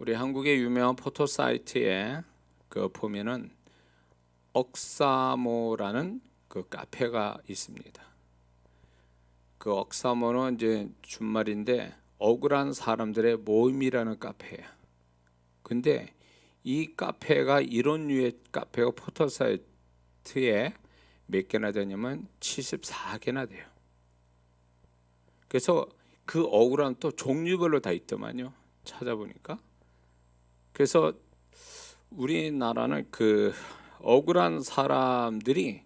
우리 한국의 유명한 포토 사이트에 보면은 억사모라는 카페가 있습니다. 그 억사모는 이제 준말인데 억울한 사람들의 모임이라는 카페예요. 근데 이 카페가 이런 류의 카페가 포토 사이트에 몇 개나 되냐면 74개나 돼요. 그래서 그 억울함 또 종류별로 다 있더만요. 찾아보니까. 그래서 우리나라는 억울한 사람들이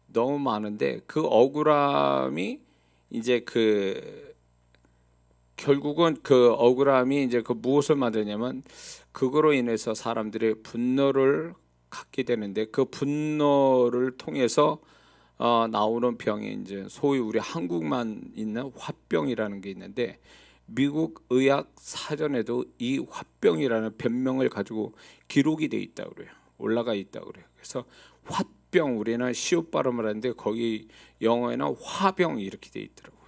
너무 많은데 그 억울함이 이제 결국은 그 억울함이 이제 무엇을 만드냐면 그거로 인해서 사람들이 분노를 갖게 되는데 그 분노를 통해서 나오는 병이 이제 소위 우리 한국만 있는 화병이라는 게 있는데 미국 의학 사전에도 이 화병이라는 변명을 가지고 기록이 돼 있다고 그래요. 올라가 있다고 그래요. 그래서 화병, 우리는 시옷 발음을 하는데 거기 영어에는 화병 이렇게 돼 있더라고요.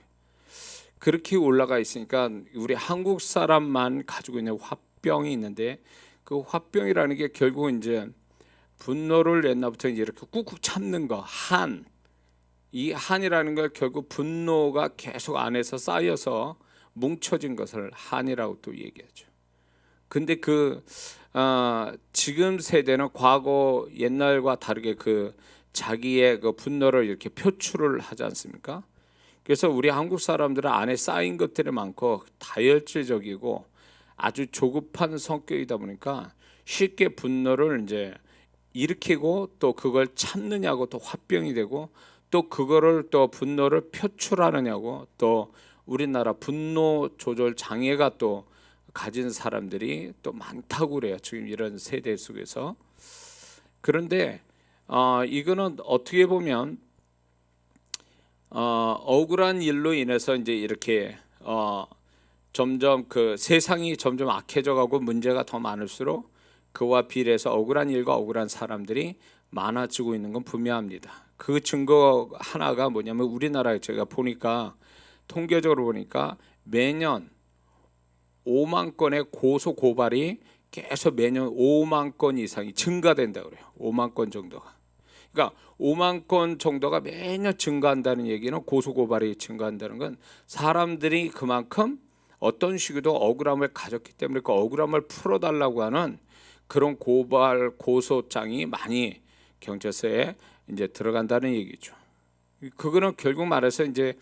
그렇게 올라가 있으니까 우리 한국 사람만 가지고 있는 화병이 있는데 그 화병이라는 게 결국 이제 분노를 옛날부터 이제 이렇게 꾹꾹 참는 거, 이 한이라는 걸 결국 분노가 계속 안에서 쌓여서 뭉쳐진 것을 한이라고 또 얘기하죠. 근데 지금 세대는 과거 옛날과 다르게 자기의 분노를 이렇게 표출을 하지 않습니까? 그래서 우리 한국 사람들은 안에 쌓인 것들이 많고 다혈질적이고 아주 조급한 성격이다 보니까 쉽게 분노를 이제 일으키고 또 그걸 참느냐고 또 화병이 되고 또 그거를 또 분노를 표출하느냐고 또 우리나라 분노 조절 장애가 또 가진 사람들이 또 많다고 그래요. 지금 이런 세대 속에서. 그런데 이거는 어떻게 보면 억울한 일로 인해서 이제 이렇게 점점 세상이 점점 악해져 가고 문제가 더 많을수록 그와 비례해서 억울한 일과 억울한 사람들이 많아지고 있는 건 분명합니다. 그 증거 하나가 뭐냐면 우리나라에 제가 보니까 통계적으로 보니까 매년 5만 건의 고소 고발이 계속 매년 5만 건 이상이 증가된다고 그래요. 5만 건 정도가. 그러니까 5만 건 정도가 매년 증가한다는 얘기는 고소 고발이 증가한다는 건 사람들이 그만큼 어떤 식으로 억울함을 가졌기 때문에 그 억울함을 풀어달라고 하는 그런 고발 고소장이 많이 경찰서에 이제 들어간다는 얘기죠. 그거는 결국 말해서 이제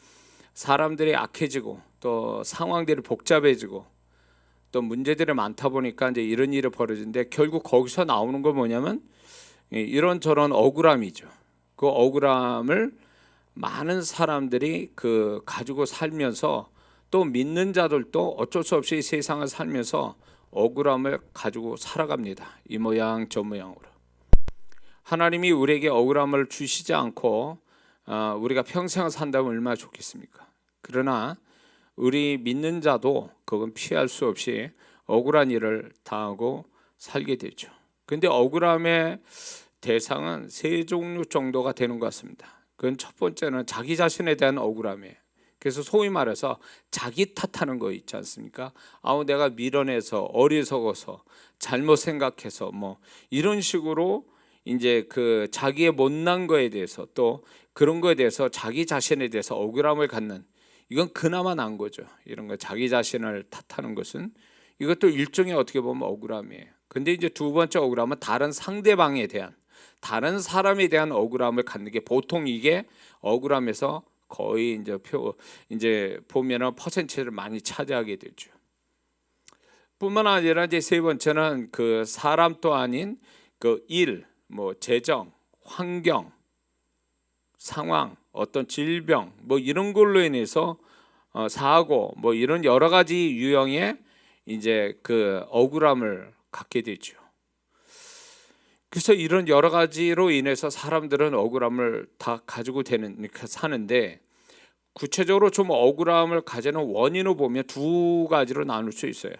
사람들이 악해지고 또 상황들이 복잡해지고 또 문제들이 많다 보니까 이제 이런 일이 벌어지는데 결국 거기서 나오는 건 뭐냐면 이런저런 억울함이죠. 그 억울함을 많은 사람들이 가지고 살면서 또 믿는 자들도 어쩔 수 없이 세상을 살면서 억울함을 가지고 살아갑니다. 이 모양 저 모양으로. 하나님이 우리에게 억울함을 주시지 않고 우리가 평생을 산다면 얼마나 좋겠습니까? 그러나 우리 믿는 자도 그건 피할 수 없이 억울한 일을 당하고 살게 되죠. 근데 억울함의 대상은 세 종류 정도가 되는 것 같습니다. 그건 첫 번째는 자기 자신에 대한 억울함이에요. 그래서 소위 말해서 자기 탓하는 거 있지 않습니까? 내가 미련해서 어리석어서 잘못 생각해서 뭐 이런 식으로 이제 자기의 못난 거에 대해서 또 그런 거에 대해서 자기 자신에 대해서 억울함을 갖는, 이건 그나마 난 거죠. 이런 거 자기 자신을 탓하는 것은 이것도 일종의 어떻게 보면 억울함이에요. 근데 이제 두 번째 억울함은 다른 상대방에 대한, 다른 사람에 대한 억울함을 갖는 게 보통 이게 억울함에서 거의 이제 보면은 퍼센트를 많이 차지하게 되죠. 뿐만 아니라 이제 세 번째는 사람 또 아닌 일, 뭐 재정, 환경, 상황, 어떤 질병, 뭐 이런 걸로 인해서 사고, 뭐 이런 여러 가지 유형의 이제 억울함을 갖게 되죠. 그래서 이런 여러 가지로 인해서 사람들은 억울함을 다 가지고 사는데 구체적으로 좀 억울함을 가지는 원인을 보면 두 가지로 나눌 수 있어요.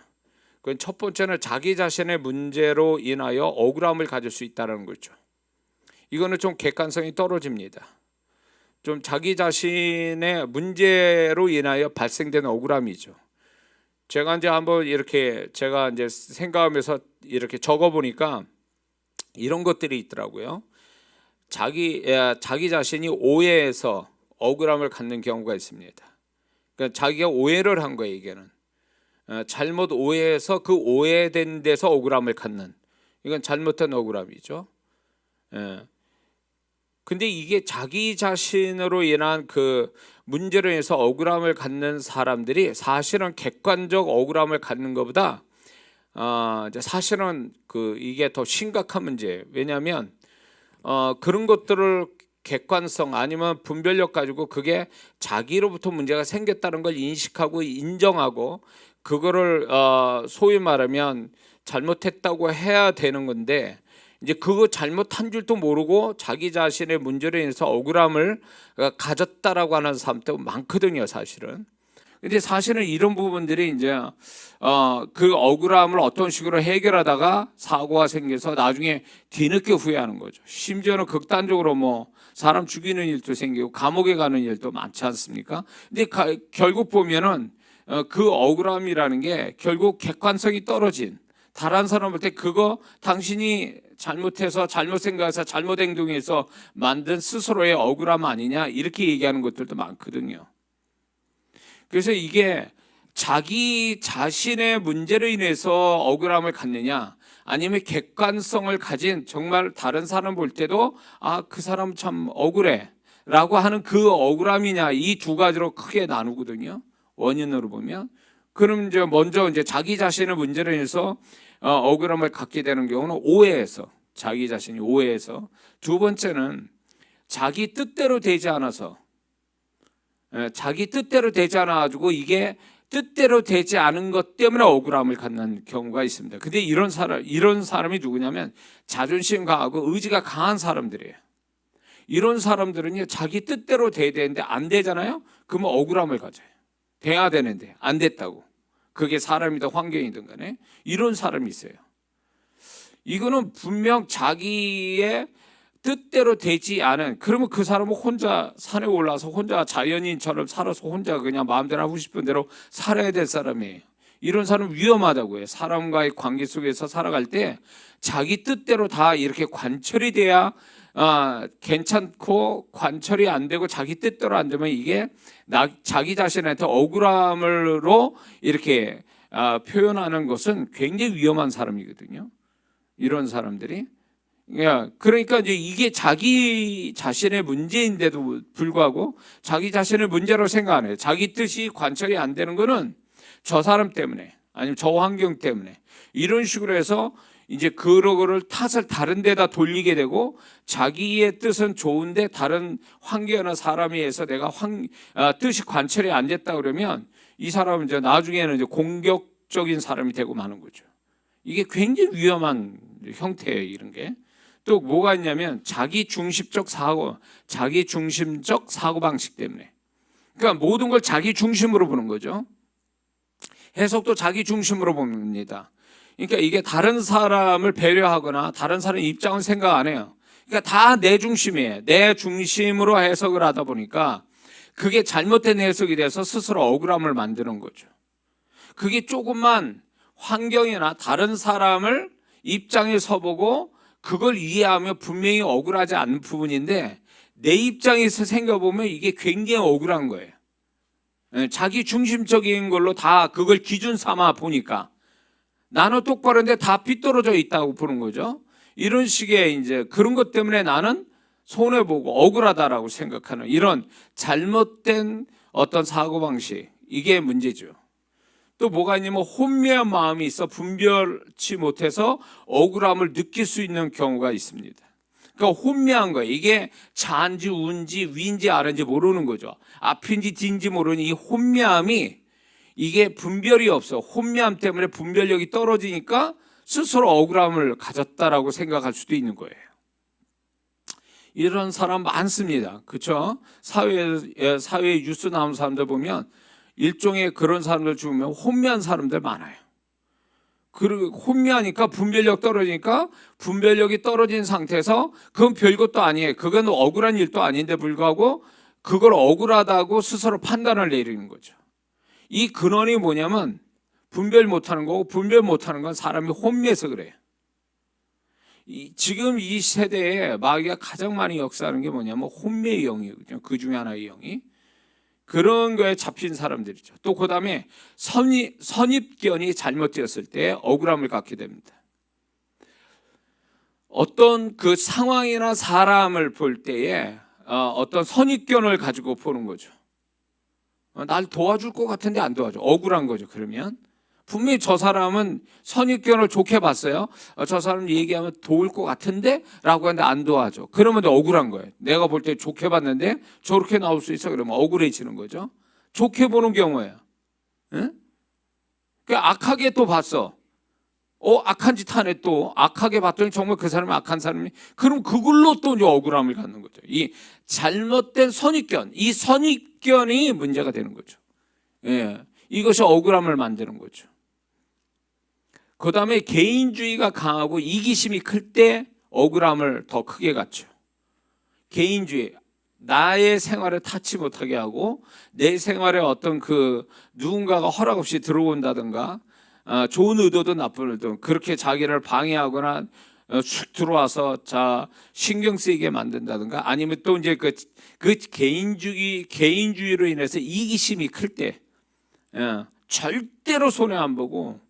그건 첫 번째는 자기 자신의 문제로 인하여 억울함을 가질 수 있다는 거죠. 이거는 좀 객관성이 떨어집니다. 좀 자기 자신의 문제로 인하여 발생되는 억울함이죠. 제가 이제 한번 이렇게 제가 이제 생각하면서 이렇게 적어 보니까 이런 것들이 있더라고요. 자기 자신이 오해해서 억울함을 갖는 경우가 있습니다. 그러니까 자기가 오해를 한 거예요. 이게는 잘못 오해해서 그 오해된 데서 억울함을 갖는, 이건 잘못된 억울함이죠. 근데 이게 자기 자신으로 인한 그 문제로 인해서 억울함을 갖는 사람들이 사실은 객관적 억울함을 갖는 것보다 사실은 이게 더 심각한 문제예요. 왜냐하면 그런 것들을 객관성 아니면 분별력 가지고 그게 자기로부터 문제가 생겼다는 걸 인식하고 인정하고 그거를 소위 말하면 잘못했다고 해야 되는 건데, 이제 그거 잘못한 줄도 모르고 자기 자신의 문제로 인해서 억울함을 가졌다라고 하는 사람도 많거든요, 사실은. 근데 사실은 이런 부분들이 이제 그 억울함을 어떤 식으로 해결하다가 사고가 생겨서 나중에 뒤늦게 후회하는 거죠. 심지어는 극단적으로 뭐 사람 죽이는 일도 생기고 감옥에 가는 일도 많지 않습니까? 근데 결국 보면은 그 억울함이라는 게 결국 객관성이 떨어진, 다른 사람 볼 때 그거 당신이 잘못해서 잘못 생각해서 잘못 행동해서 만든 스스로의 억울함 아니냐, 이렇게 얘기하는 것들도 많거든요. 그래서 이게 자기 자신의 문제로 인해서 억울함을 갖느냐, 아니면 객관성을 가진 정말 다른 사람 볼 때도 그 사람 참 억울해 라고 하는 그 억울함이냐, 이 두 가지로 크게 나누거든요, 원인으로 보면. 그럼 이제 먼저 이제 자기 자신의 문제로 인해서 억울함을 갖게 되는 경우는 오해해서, 자기 자신이 오해해서. 두 번째는 자기 뜻대로 되지 않아서, 자기 뜻대로 되지 않아 가지고 이게 뜻대로 되지 않은 것 때문에 억울함을 갖는 경우가 있습니다. 근데 이런 사람이 누구냐면 자존심 강하고 의지가 강한 사람들이에요. 이런 사람들은요, 자기 뜻대로 돼야 되는데 안 되잖아요. 그러면 억울함을 가져요. 돼야 되는데 안 됐다고. 그게 사람이든 환경이든 간에 이런 사람이 있어요. 이거는 분명 자기의 뜻대로 되지 않은, 그러면 그 사람은 혼자 산에 올라서 혼자 자연인처럼 살아서 혼자 그냥 마음대로 하고 싶은 대로 살아야 될 사람이에요. 이런 사람은 위험하다고요. 사람과의 관계 속에서 살아갈 때 자기 뜻대로 다 이렇게 관철이 돼야 괜찮고, 관철이 안 되고 자기 뜻대로 안 되면 이게 자기 자신한테 억울함으로 이렇게 표현하는 것은 굉장히 위험한 사람이거든요. 이런 사람들이. 그러니까 이제 이게 자기 자신의 문제인데도 불구하고 자기 자신의 문제로 생각 안 해요. 자기 뜻이 관철이 안 되는 거는 저 사람 때문에, 아니면 저 환경 때문에, 이런 식으로 해서 이제 그거를 탓을 다른 데다 돌리게 되고, 자기의 뜻은 좋은데 다른 환경이나 사람에 의해서 내가 뜻이 관철이 안 됐다 그러면 이 사람은 이제 나중에는 이제 공격적인 사람이 되고 마는 거죠. 이게 굉장히 위험한 형태예요, 이런 게. 또 뭐가 있냐면 자기 중심적 사고방식 때문에. 그러니까 모든 걸 자기 중심으로 보는 거죠. 해석도 자기 중심으로 봅니다. 그러니까 이게 다른 사람을 배려하거나 다른 사람의 입장을 생각 안 해요. 그러니까 다 내 중심이에요. 내 중심으로 해석을 하다 보니까 그게 잘못된 해석이 돼서 스스로 억울함을 만드는 거죠. 그게 조금만 환경이나 다른 사람을 입장에 서보고 그걸 이해하면 분명히 억울하지 않은 부분인데, 내 입장에서 생각해보면 이게 굉장히 억울한 거예요. 자기 중심적인 걸로 다 그걸 기준 삼아 보니까 나는 똑바로인데 다 삐뚤어져 있다고 보는 거죠. 이런 식의 이제 그런 것 때문에 나는 손해보고 억울하다라고 생각하는 이런 잘못된 어떤 사고방식, 이게 문제죠. 또 뭐가 있냐면 혼미한 마음이 있어 분별치 못해서 억울함을 느낄 수 있는 경우가 있습니다. 그러니까 혼미한 거예요. 이게 좌인지 우인지 위인지 아래인지 모르는 거죠. 앞인지 뒤인지 모르는 이 혼미함이, 이게 분별이 없어. 혼미함 때문에 분별력이 떨어지니까 스스로 억울함을 가졌다라고 생각할 수도 있는 거예요. 이런 사람 많습니다. 그렇죠? 사회에 뉴스 나오는 사람들 보면 일종의 그런 사람들 죽으면 혼미한 사람들 많아요. 그리고 혼미하니까 분별력 떨어지니까, 분별력이 떨어진 상태에서 그건 별것도 아니에요. 그건 억울한 일도 아닌데 불구하고 그걸 억울하다고 스스로 판단을 내리는 거죠. 이 근원이 뭐냐면 분별 못하는 거고, 분별 못하는 건 사람이 혼미해서 그래요. 지금 이 세대에 마귀가 가장 많이 역사하는 게 뭐냐면 혼미의 영이거든요. 그 중에 하나의 영이. 그런 거에 잡힌 사람들이죠. 또 그 다음에 선입견이 잘못되었을 때 억울함을 갖게 됩니다. 어떤 그 상황이나 사람을 볼 때에 어떤 선입견을 가지고 보는 거죠. 날 도와줄 것 같은데 안 도와줘. 억울한 거죠. 그러면 분명히 저 사람은 선입견을 좋게 봤어요. 저 사람 얘기하면 도울 것 같은데 라고 하는데 안 도와줘. 그러면 억울한 거예요. 내가 볼 때 좋게 봤는데 저렇게 나올 수 있어. 그러면 억울해지는 거죠. 좋게 보는 경우에요. 응? 악하게 또 봤어. 악한 짓 하네. 또 악하게 봤더니 정말 그 사람이 악한 사람이, 그럼 그걸로 또 이제 억울함을 갖는 거죠. 이 잘못된 선입견, 이 선입견이 문제가 되는 거죠. 예, 이것이 억울함을 만드는 거죠. 그 다음에 개인주의가 강하고 이기심이 클 때 억울함을 더 크게 갖죠. 개인주의, 나의 생활을 타치 못하게 하고 내 생활에 어떤 그 누군가가 허락 없이 들어온다든가, 좋은 의도든 나쁜 의도든 그렇게 자기를 방해하거나 쑥 들어와서 신경 쓰이게 만든다든가, 아니면 또 이제 그 개인주의로 인해서 이기심이 클 때 절대로 손해 안 보고,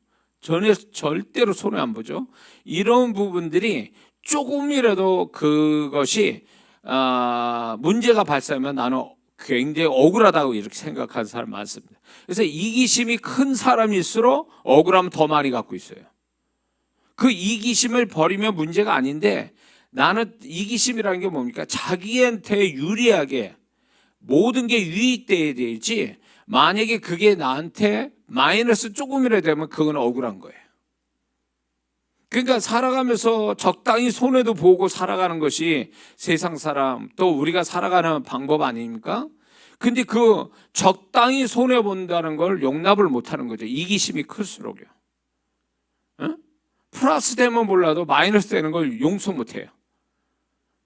절대로 손해 안 보죠. 이런 부분들이 조금이라도 그것이 문제가 발생하면 나는 굉장히 억울하다고 이렇게 생각하는 사람 많습니다. 그래서 이기심이 큰 사람일수록 억울함을 더 많이 갖고 있어요. 그 이기심을 버리면 문제가 아닌데, 나는 이기심이라는 게 뭡니까? 자기한테 유리하게 모든 게 유익돼야 되지, 만약에 그게 나한테 마이너스 조금이라도 되면 그건 억울한 거예요. 그러니까 살아가면서 적당히 손해도 보고 살아가는 것이 세상 사람, 또 우리가 살아가는 방법 아닙니까? 근데 그 적당히 손해 본다는 걸 용납을 못하는 거죠. 이기심이 클수록요. 플러스 되면 몰라도 마이너스 되는 걸 용서 못해요.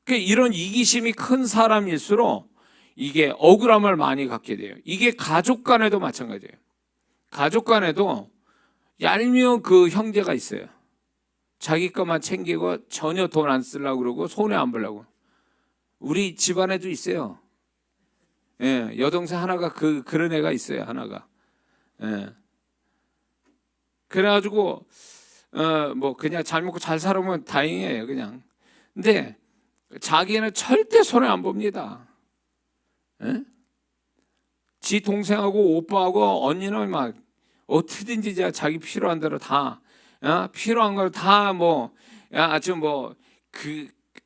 그러니까 이런 이기심이 큰 사람일수록 이게 억울함을 많이 갖게 돼요. 이게 가족 간에도 마찬가지예요. 가족 간에도 얄미운 그 형제가 있어요. 자기 것만 챙기고 전혀 돈 안 쓰려고 그러고 손해 안 보려고. 우리 집안에도 있어요. 예, 여동생 하나가 그런 애가 있어요. 하나가. 예. 그래가지고 뭐 그냥 잘 먹고 잘 살아보면 다행이에요. 그냥. 근데 자기는 절대 손해 안 봅니다. 예? 지 동생하고 오빠하고 언니는 막 어떻게든지 자기 필요한 대로 다, 필요한 걸 다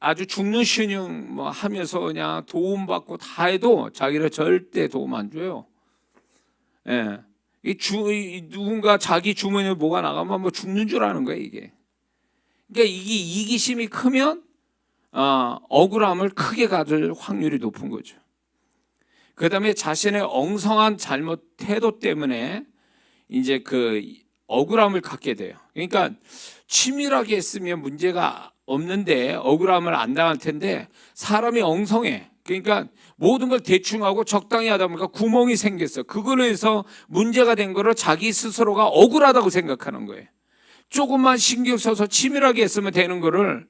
아주 죽는 신용 뭐 하면서 그냥 도움 받고 다 해도 자기를 절대 도움 안 줘요. 예. 누군가 자기 주머니에 뭐가 나가면 뭐 죽는 줄 아는 거예요, 이게. 그러니까 이게 이기심이 크면 억울함을 크게 가질 확률이 높은 거죠. 그다음에 자신의 엉성한 잘못 태도 때문에 이제 그 억울함을 갖게 돼요. 그러니까 치밀하게 했으면 문제가 없는데 억울함을 안 당할 텐데, 사람이 엉성해. 그러니까 모든 걸 대충 하고 적당히 하다 보니까 구멍이 생겼어. 그걸로 해서 문제가 된 거를 자기 스스로가 억울하다고 생각하는 거예요. 조금만 신경 써서 치밀하게 했으면 되는 거를,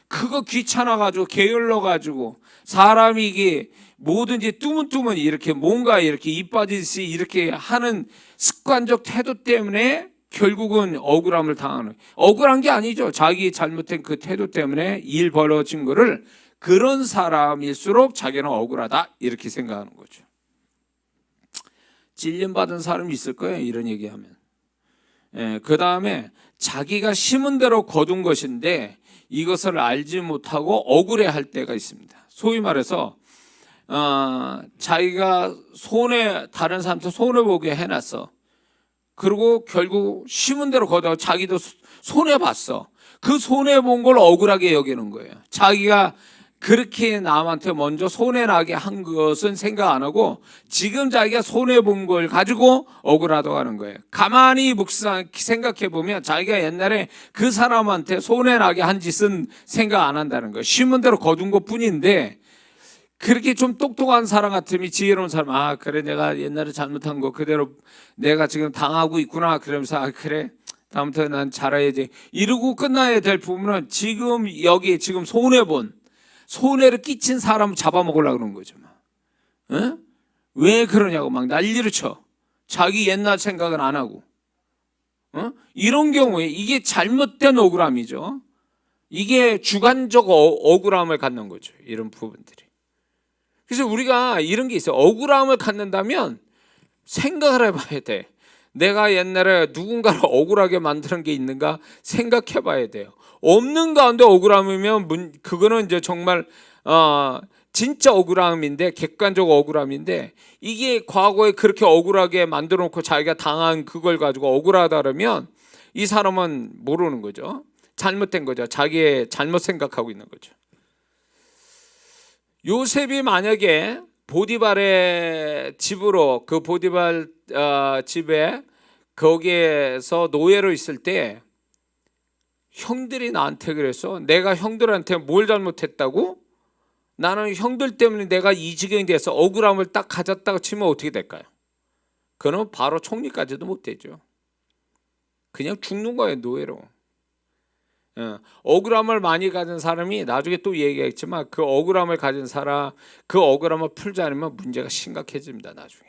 그거 귀찮아가지고 게을러가지고 사람이 이게 뭐든지 뚜문뚜문 이렇게 뭔가 이렇게 입 빠지듯이 이렇게 하는 습관적 태도 때문에 결국은 억울함을 당하는, 억울한 게 아니죠. 자기 잘못된 그 태도 때문에 일 벌어진 거를, 그런 사람일수록 자기는 억울하다 이렇게 생각하는 거죠. 찔림받은 사람이 있을 거예요, 이런 얘기하면. 그 다음에 자기가 심은 대로 거둔 것인데 이것을 알지 못하고 억울해할 때가 있습니다. 소위 말해서 자기가 다른 사람한테 손해보게 해놨어. 그리고 결국 심은 대로 거둬 자기도 손해봤어. 그 손해본 걸 억울하게 여기는 거예요. 자기가 그렇게 남한테 먼저 손해나게 한 것은 생각 안 하고 지금 자기가 손해본 걸 가지고 억울하다고 하는 거예요. 가만히 생각해보면 자기가 옛날에 그 사람한테 손해나게 한 짓은 생각 안 한다는 거예요. 심은 대로 거둔 것 뿐인데, 그렇게 좀 똑똑한 사람 같으면, 지혜로운 사람, 아 그래 내가 옛날에 잘못한 거 그대로 내가 지금 당하고 있구나, 그러면서 아 그래 다음부터 난 잘해야지 이러고 끝나야 될 부분은 지금 여기 지금 손해를 끼친 사람 잡아먹으려고 그러는 거죠. 어? 왜 그러냐고 막 난리를 쳐. 자기 옛날 생각은 안 하고. 이런 경우에 이게 잘못된 억울함이죠. 이게 주관적 억울함을 갖는 거죠. 이런 부분들이. 그래서 우리가 이런 게 있어요. 억울함을 갖는다면 생각을 해봐야 돼. 내가 옛날에 누군가를 억울하게 만드는 게 있는가 생각해 봐야 돼요. 없는 가운데 억울함이면 그거는 이제 정말 진짜 억울함인데, 객관적 억울함인데, 이게 과거에 그렇게 억울하게 만들어 놓고 자기가 당한 그걸 가지고 억울하다 그러면 이 사람은 모르는 거죠. 잘못된 거죠. 자기의 잘못 생각하고 있는 거죠. 요셉이 만약에 보디발의 집으로, 그 보디발 집에 거기에서 노예로 있을 때 형들이 나한테 그랬어. 내가 형들한테 뭘 잘못했다고? 나는 형들 때문에 내가 이 지경이 돼서 억울함을 딱 가졌다고 치면 어떻게 될까요? 그러면 바로 총리까지도 못 되죠. 그냥 죽는 거예요, 노예로. 억울함을 많이 가진 사람이 나중에 또 얘기했지만, 그 억울함을 가진 사람, 그 억울함을 풀지 않으면 문제가 심각해집니다. 나중에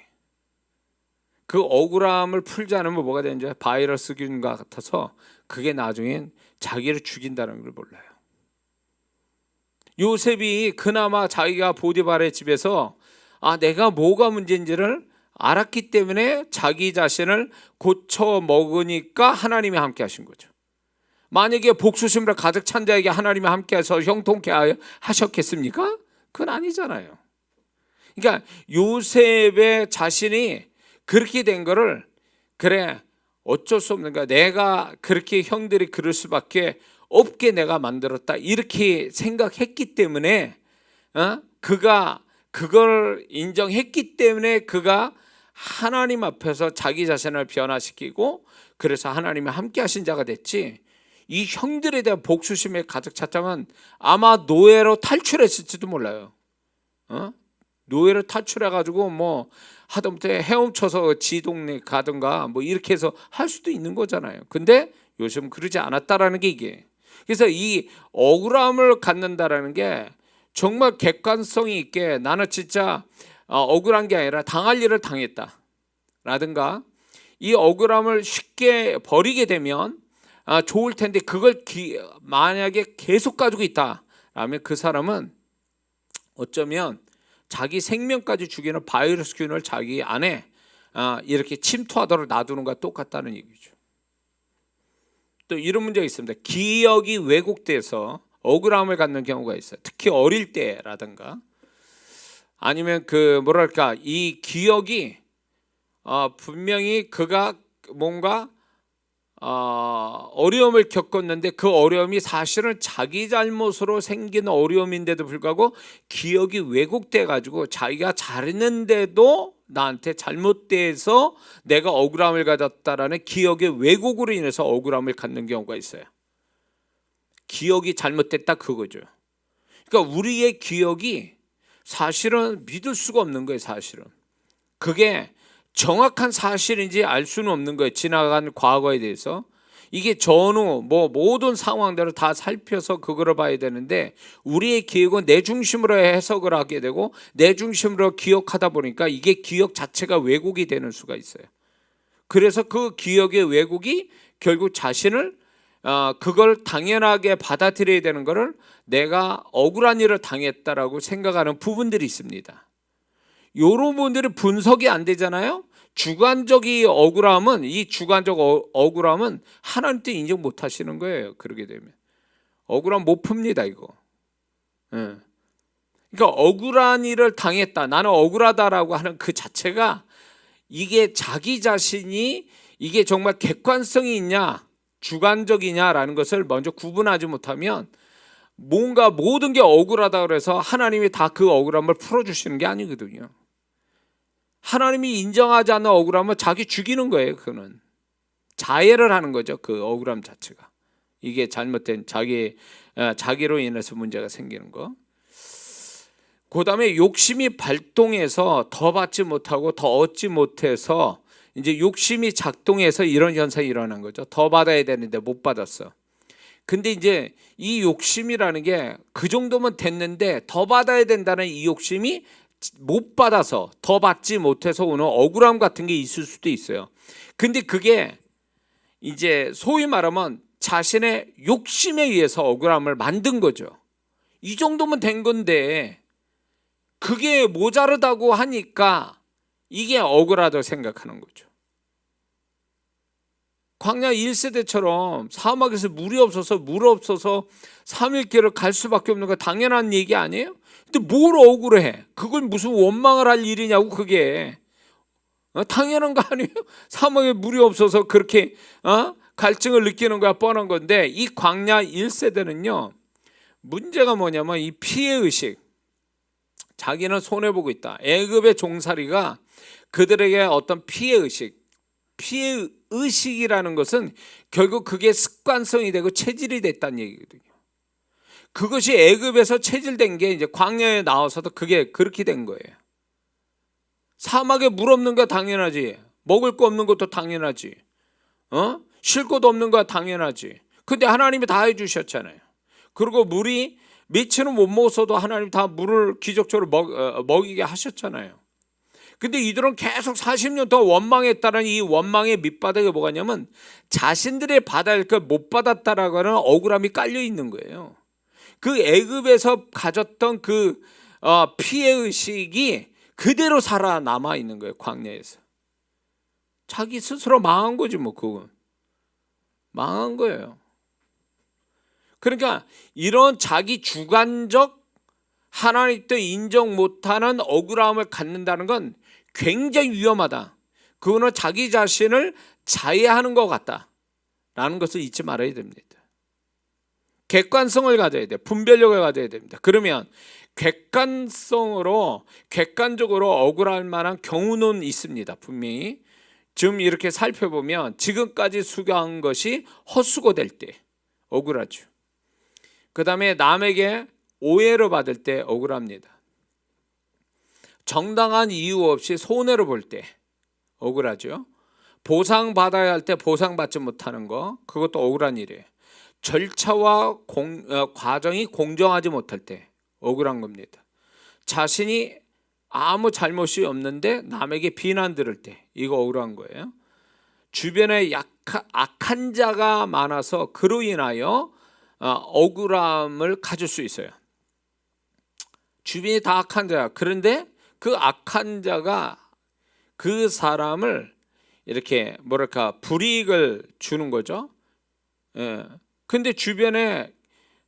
그 억울함을 풀지 않으면 뭐가 되는지, 바이러스균과 같아서 그게 나중엔 자기를 죽인다는 걸 몰라요. 요셉이 그나마 자기가 보디발의 집에서 내가 뭐가 문제인지를 알았기 때문에 자기 자신을 고쳐 먹으니까 하나님이 함께 하신 거죠. 만약에 복수심으로 가득 찬 자에게 하나님이 함께해서 형통케 하셨겠습니까? 그건 아니잖아요. 그러니까 요셉의 자신이 그렇게 된 거를, 그래 어쩔 수 없는 거야, 내가 그렇게 형들이 그럴 수밖에 없게 내가 만들었다, 이렇게 생각했기 때문에 그가 그걸 인정했기 때문에 그가 하나님 앞에서 자기 자신을 변화시키고, 그래서 하나님이 함께 하신 자가 됐지, 이 형들에 대한 복수심에 가득 찼다면 아마 노예로 탈출했을지도 몰라요. 노예로 탈출해가지고 뭐 하다못해 헤엄쳐서 지 동네 가든가 뭐 이렇게 해서 할 수도 있는 거잖아요. 근데 요즘 그러지 않았다라는 게 이게. 그래서 이 억울함을 갖는다라는 게 정말 객관성이 있게, 나는 진짜 억울한 게 아니라 당할 일을 당했다라든가, 이 억울함을 쉽게 버리게 되면 좋을 텐데, 그걸 만약에 계속 가지고 있다라면 그 사람은 어쩌면 자기 생명까지 죽이는 바이러스균을 자기 안에 이렇게 침투하도록 놔두는 것과 똑같다는 얘기죠. 또 이런 문제가 있습니다. 기억이 왜곡돼서 억울함을 갖는 경우가 있어요. 특히 어릴 때라든가, 아니면 이 기억이 분명히 그가 뭔가 어려움을 겪었는데, 그 어려움이 사실은 자기 잘못으로 생긴 어려움인데도 불구하고 기억이 왜곡돼 가지고 자기가 잘했는데도 나한테 잘못돼서 내가 억울함을 가졌다라는 기억의 왜곡으로 인해서 억울함을 갖는 경우가 있어요. 기억이 잘못됐다 그거죠. 그러니까 우리의 기억이 사실은 믿을 수가 없는 거예요. 사실은 그게 정확한 사실인지 알 수는 없는 거예요. 지나간 과거에 대해서. 이게 전후 모든 상황들을 다 살펴서 그거를 봐야 되는데, 우리의 기억은 내 중심으로 해석을 하게 되고 내 중심으로 기억하다 보니까 이게 기억 자체가 왜곡이 되는 수가 있어요. 그래서 그 기억의 왜곡이 결국 자신을 그걸 당연하게 받아들여야 되는 거를 내가 억울한 일을 당했다라고 생각하는 부분들이 있습니다. 이런 분들이 분석이 안 되잖아요. 주관적인 억울함은, 이 주관적 억울함은 하나님께 인정 못 하시는 거예요. 그러게 되면 억울함 못 풉니다 이거. 그러니까 억울한 일을 당했다, 나는 억울하다라고 하는 그 자체가, 이게 자기 자신이 이게 정말 객관성이 있냐 주관적이냐라는 것을 먼저 구분하지 못하면, 뭔가 모든 게 억울하다 그래서 하나님이 다 그 억울함을 풀어주시는 게 아니거든요. 하나님이 인정하지 않는 억울함은 자기 죽이는 거예요. 그거는 자해를 하는 거죠. 그 억울함 자체가. 이게 잘못된 자기로 인해서 문제가 생기는 거. 그다음에 욕심이 발동해서 더 받지 못하고 더 얻지 못해서 이제 욕심이 작동해서 이런 현상이 일어난 거죠. 더 받아야 되는데 못 받았어. 근데 이제 이 욕심이라는 게 그 정도면 됐는데 더 받아야 된다는 이 욕심이 못 받아서 더 받지 못해서 오는 억울함 같은 게 있을 수도 있어요. 근데 그게 이제 소위 말하면 자신의 욕심에 의해서 억울함을 만든 거죠. 이 정도면 된 건데 그게 모자르다고 하니까 이게 억울하다고 생각하는 거죠. 광야 1세대처럼 사막에서 물이 없어서 물 없어서 3일길을 갈 수밖에 없는 거 당연한 얘기 아니에요? 근데 뭘 억울해? 그건 무슨 원망을 할 일이냐고. 그게 당연한 거 아니에요? 사막에 물이 없어서 그렇게 갈증을 느끼는 거야 뻔한 건데, 이 광야 1세대는요 문제가 뭐냐면 이 피해의식, 자기는 손해보고 있다. 애굽의 종살이가 그들에게 어떤 피해의식이라는 것은 결국 그게 습관성이 되고 체질이 됐다는 얘기거든요. 그것이 애굽에서 체질된 게 이제 광야에 나와서도 그게 그렇게 된 거예요. 사막에 물 없는 거 당연하지. 먹을 거 없는 것도 당연하지. 쉴 곳 없는 거 당연하지. 근데 하나님이 다 해주셨잖아요. 그리고 물이 며칠은 못 먹었어도 하나님 다 물을 기적적으로 먹이게 하셨잖아요. 근데 이들은 계속 40년 동안 원망했다는 이 원망의 밑바닥에 뭐가냐면 자신들이 받아야 할 걸 못 받았다라고 하는 억울함이 깔려 있는 거예요. 그 애굽에서 가졌던 그 피해의식이 그대로 살아남아 있는 거예요. 광야에서. 자기 스스로 망한 거지 뭐. 그건 망한 거예요. 그러니까 이런 자기 주관적 하나님도 인정 못하는 억울함을 갖는다는 건 굉장히 위험하다. 그거는 자기 자신을 자해하는 것 같다라는 것을 잊지 말아야 됩니다. 객관성을 가져야 돼. 분별력을 가져야 됩니다. 그러면 객관적으로 억울할 만한 경우는 있습니다. 분명히. 지금 이렇게 살펴보면 지금까지 수고한 것이 헛수고될 때 억울하죠. 그 다음에 남에게 오해를 받을 때 억울합니다. 정당한 이유 없이 손해를 볼 때 억울하죠. 보상받아야 할 때 보상받지 못하는 거, 그것도 억울한 일이에요. 절차와 과정이 공정하지 못할 때 억울한 겁니다. 자신이 아무 잘못이 없는데 남에게 비난 들을 때 이거 억울한 거예요. 주변에 악한 자가 많아서 그로 인하여 억울함을 가질 수 있어요. 주변이 다 악한 자야. 그런데 그 악한 자가 그 사람을 이렇게 불이익을 주는 거죠. 근데 주변에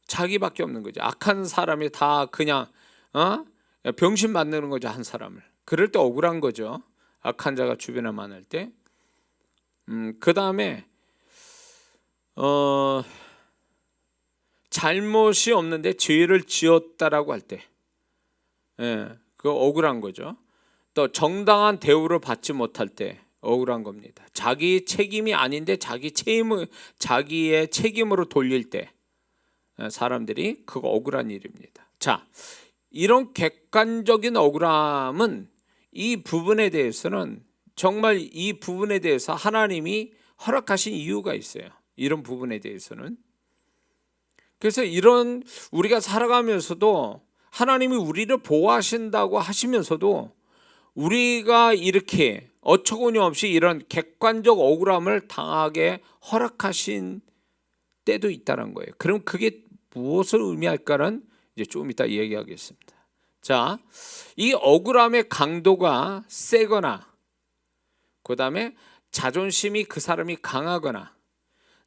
자기밖에 없는 거죠. 악한 사람이 다 그냥 병신 만드는 거죠, 한 사람을. 그럴 때 억울한 거죠. 악한 자가 주변에 많을 때. 그 다음에 잘못이 없는데 죄를 지었다라고 할 때, 그거 억울한 거죠. 또 정당한 대우를 받지 못할 때 억울한 겁니다. 자기 책임이 아닌데 자기의 책임으로 돌릴 때 사람들이 그거 억울한 일입니다. 자, 이런 객관적인 억울함은 이 부분에 대해서는 정말 이 부분에 대해서 하나님이 허락하신 이유가 있어요. 이런 부분에 대해서는. 그래서 이런 우리가 살아가면서도 하나님이 우리를 보호하신다고 하시면서도 우리가 이렇게 어처구니없이 이런 객관적 억울함을 당하게 허락하신 때도 있다는 거예요. 그럼 그게 무엇을 의미할까는 이제 좀 이따 얘기하겠습니다. 자, 이 억울함의 강도가 세거나, 그 다음에 자존심이 그 사람이 강하거나,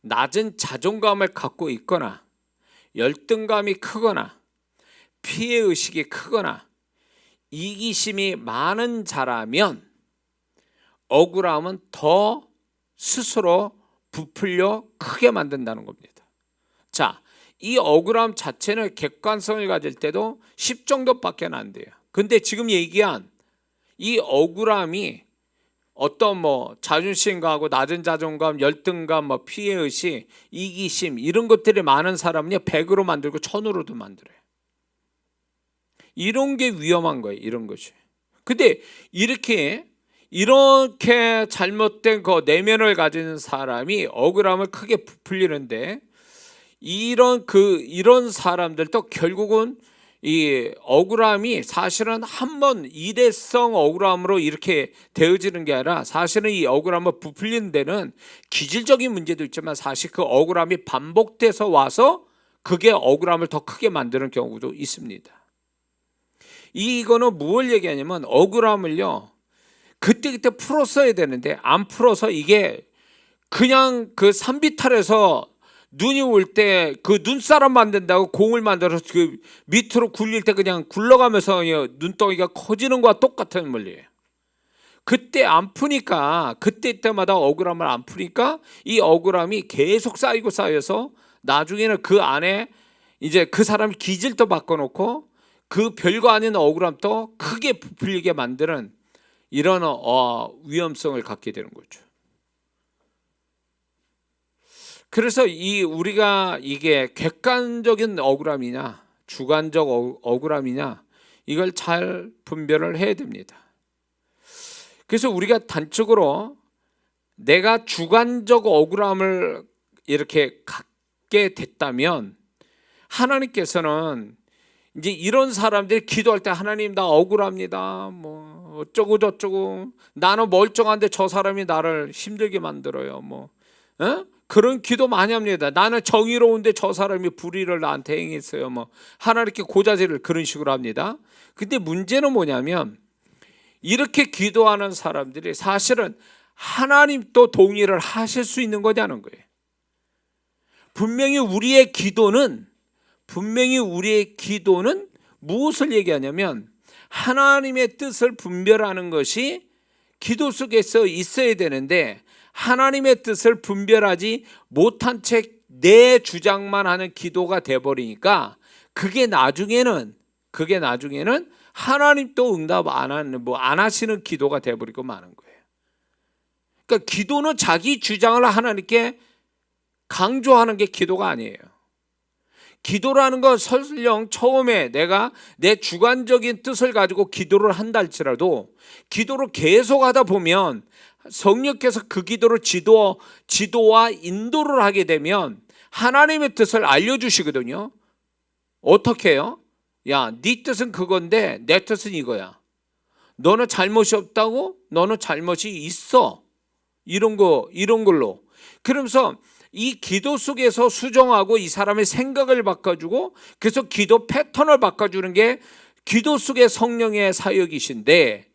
낮은 자존감을 갖고 있거나, 열등감이 크거나, 피해의식이 크거나, 이기심이 많은 자라면 억울함은 더 스스로 부풀려 크게 만든다는 겁니다. 자, 이 억울함 자체는 객관성을 가질 때도 10 정도밖에 안 돼요. 근데 지금 얘기한 이 억울함이 어떤 자존심 강하고 낮은 자존감, 열등감, 피해의식, 이기심 이런 것들이 많은 사람은 100으로 만들고 1000으로도 만들어요. 이런 게 위험한 거예요. 이런 것이. 근데 이렇게 잘못된 그 내면을 가진 사람이 억울함을 크게 부풀리는데, 이런 사람들도 결국은 이 억울함이 사실은 한번 일회성 억울함으로 이렇게 되어지는 게 아니라, 사실은 이 억울함을 부풀리는 데는 기질적인 문제도 있지만 사실 그 억울함이 반복돼서 와서 그게 억울함을 더 크게 만드는 경우도 있습니다. 이거는 무엇을 얘기하냐면, 억울함을요 그때그때 풀었어야 되는데 안 풀어서 이게 그냥 그 산비탈에서 눈이 올 때 그 눈사람 만든다고 공을 만들어서 그 밑으로 굴릴 때 그냥 굴러가면서 눈덩이가 커지는 거와 똑같은 원리예요. 그때 안 푸니까, 그때마다 억울함을 안 푸니까 이 억울함이 계속 쌓이고 쌓여서 나중에는 그 안에 이제 그 사람의 기질도 바꿔놓고 그 별거 아닌 억울함도 크게 부풀리게 만드는 이런 위험성을 갖게 되는 거죠. 그래서 우리가 이게 객관적인 억울함이냐 주관적 억울함이냐, 이걸 잘 분별을 해야 됩니다. 그래서 우리가 단적으로 내가 주관적 억울함을 이렇게 갖게 됐다면, 하나님께서는 이제 이런 사람들이 기도할 때 하나님 나 억울합니다, 뭐 어쩌고 저쩌고, 나는 멀쩡한데 저 사람이 나를 힘들게 만들어요, 뭐 그런 기도 많이 합니다. 나는 정의로운데 저 사람이 불의를 나한테 행했어요, 뭐 하나님께 고자질을 그런 식으로 합니다. 근데 문제는 뭐냐면, 이렇게 기도하는 사람들이 사실은 하나님도 동의를 하실 수 있는 거냐는 거예요. 분명히 우리의 기도는 무엇을 얘기하냐면, 하나님의 뜻을 분별하는 것이 기도 속에서 있어야 되는데, 하나님의 뜻을 분별하지 못한 채 내 주장만 하는 기도가 돼버리니까 그게 나중에는 하나님도 응답 안 하시는 기도가 돼버리고 마는 거예요. 그러니까 기도는 자기 주장을 하나님께 강조하는 게 기도가 아니에요. 기도라는 건 설령 처음에 내가 내 주관적인 뜻을 가지고 기도를 한다 할지라도, 기도를 계속하다 보면 성령께서 그 기도를 지도와 인도를 하게 되면 하나님의 뜻을 알려주시거든요. 어떻게 해요? 야, 네 뜻은 그건데 내 뜻은 이거야. 너는 잘못이 없다고? 너는 잘못이 있어. 이런 걸로. 그러면서 이 기도 속에서 수정하고 이 사람의 생각을 바꿔주고, 그래서 기도 패턴을 바꿔주는 게 기도 속의 성령의 사역이신데,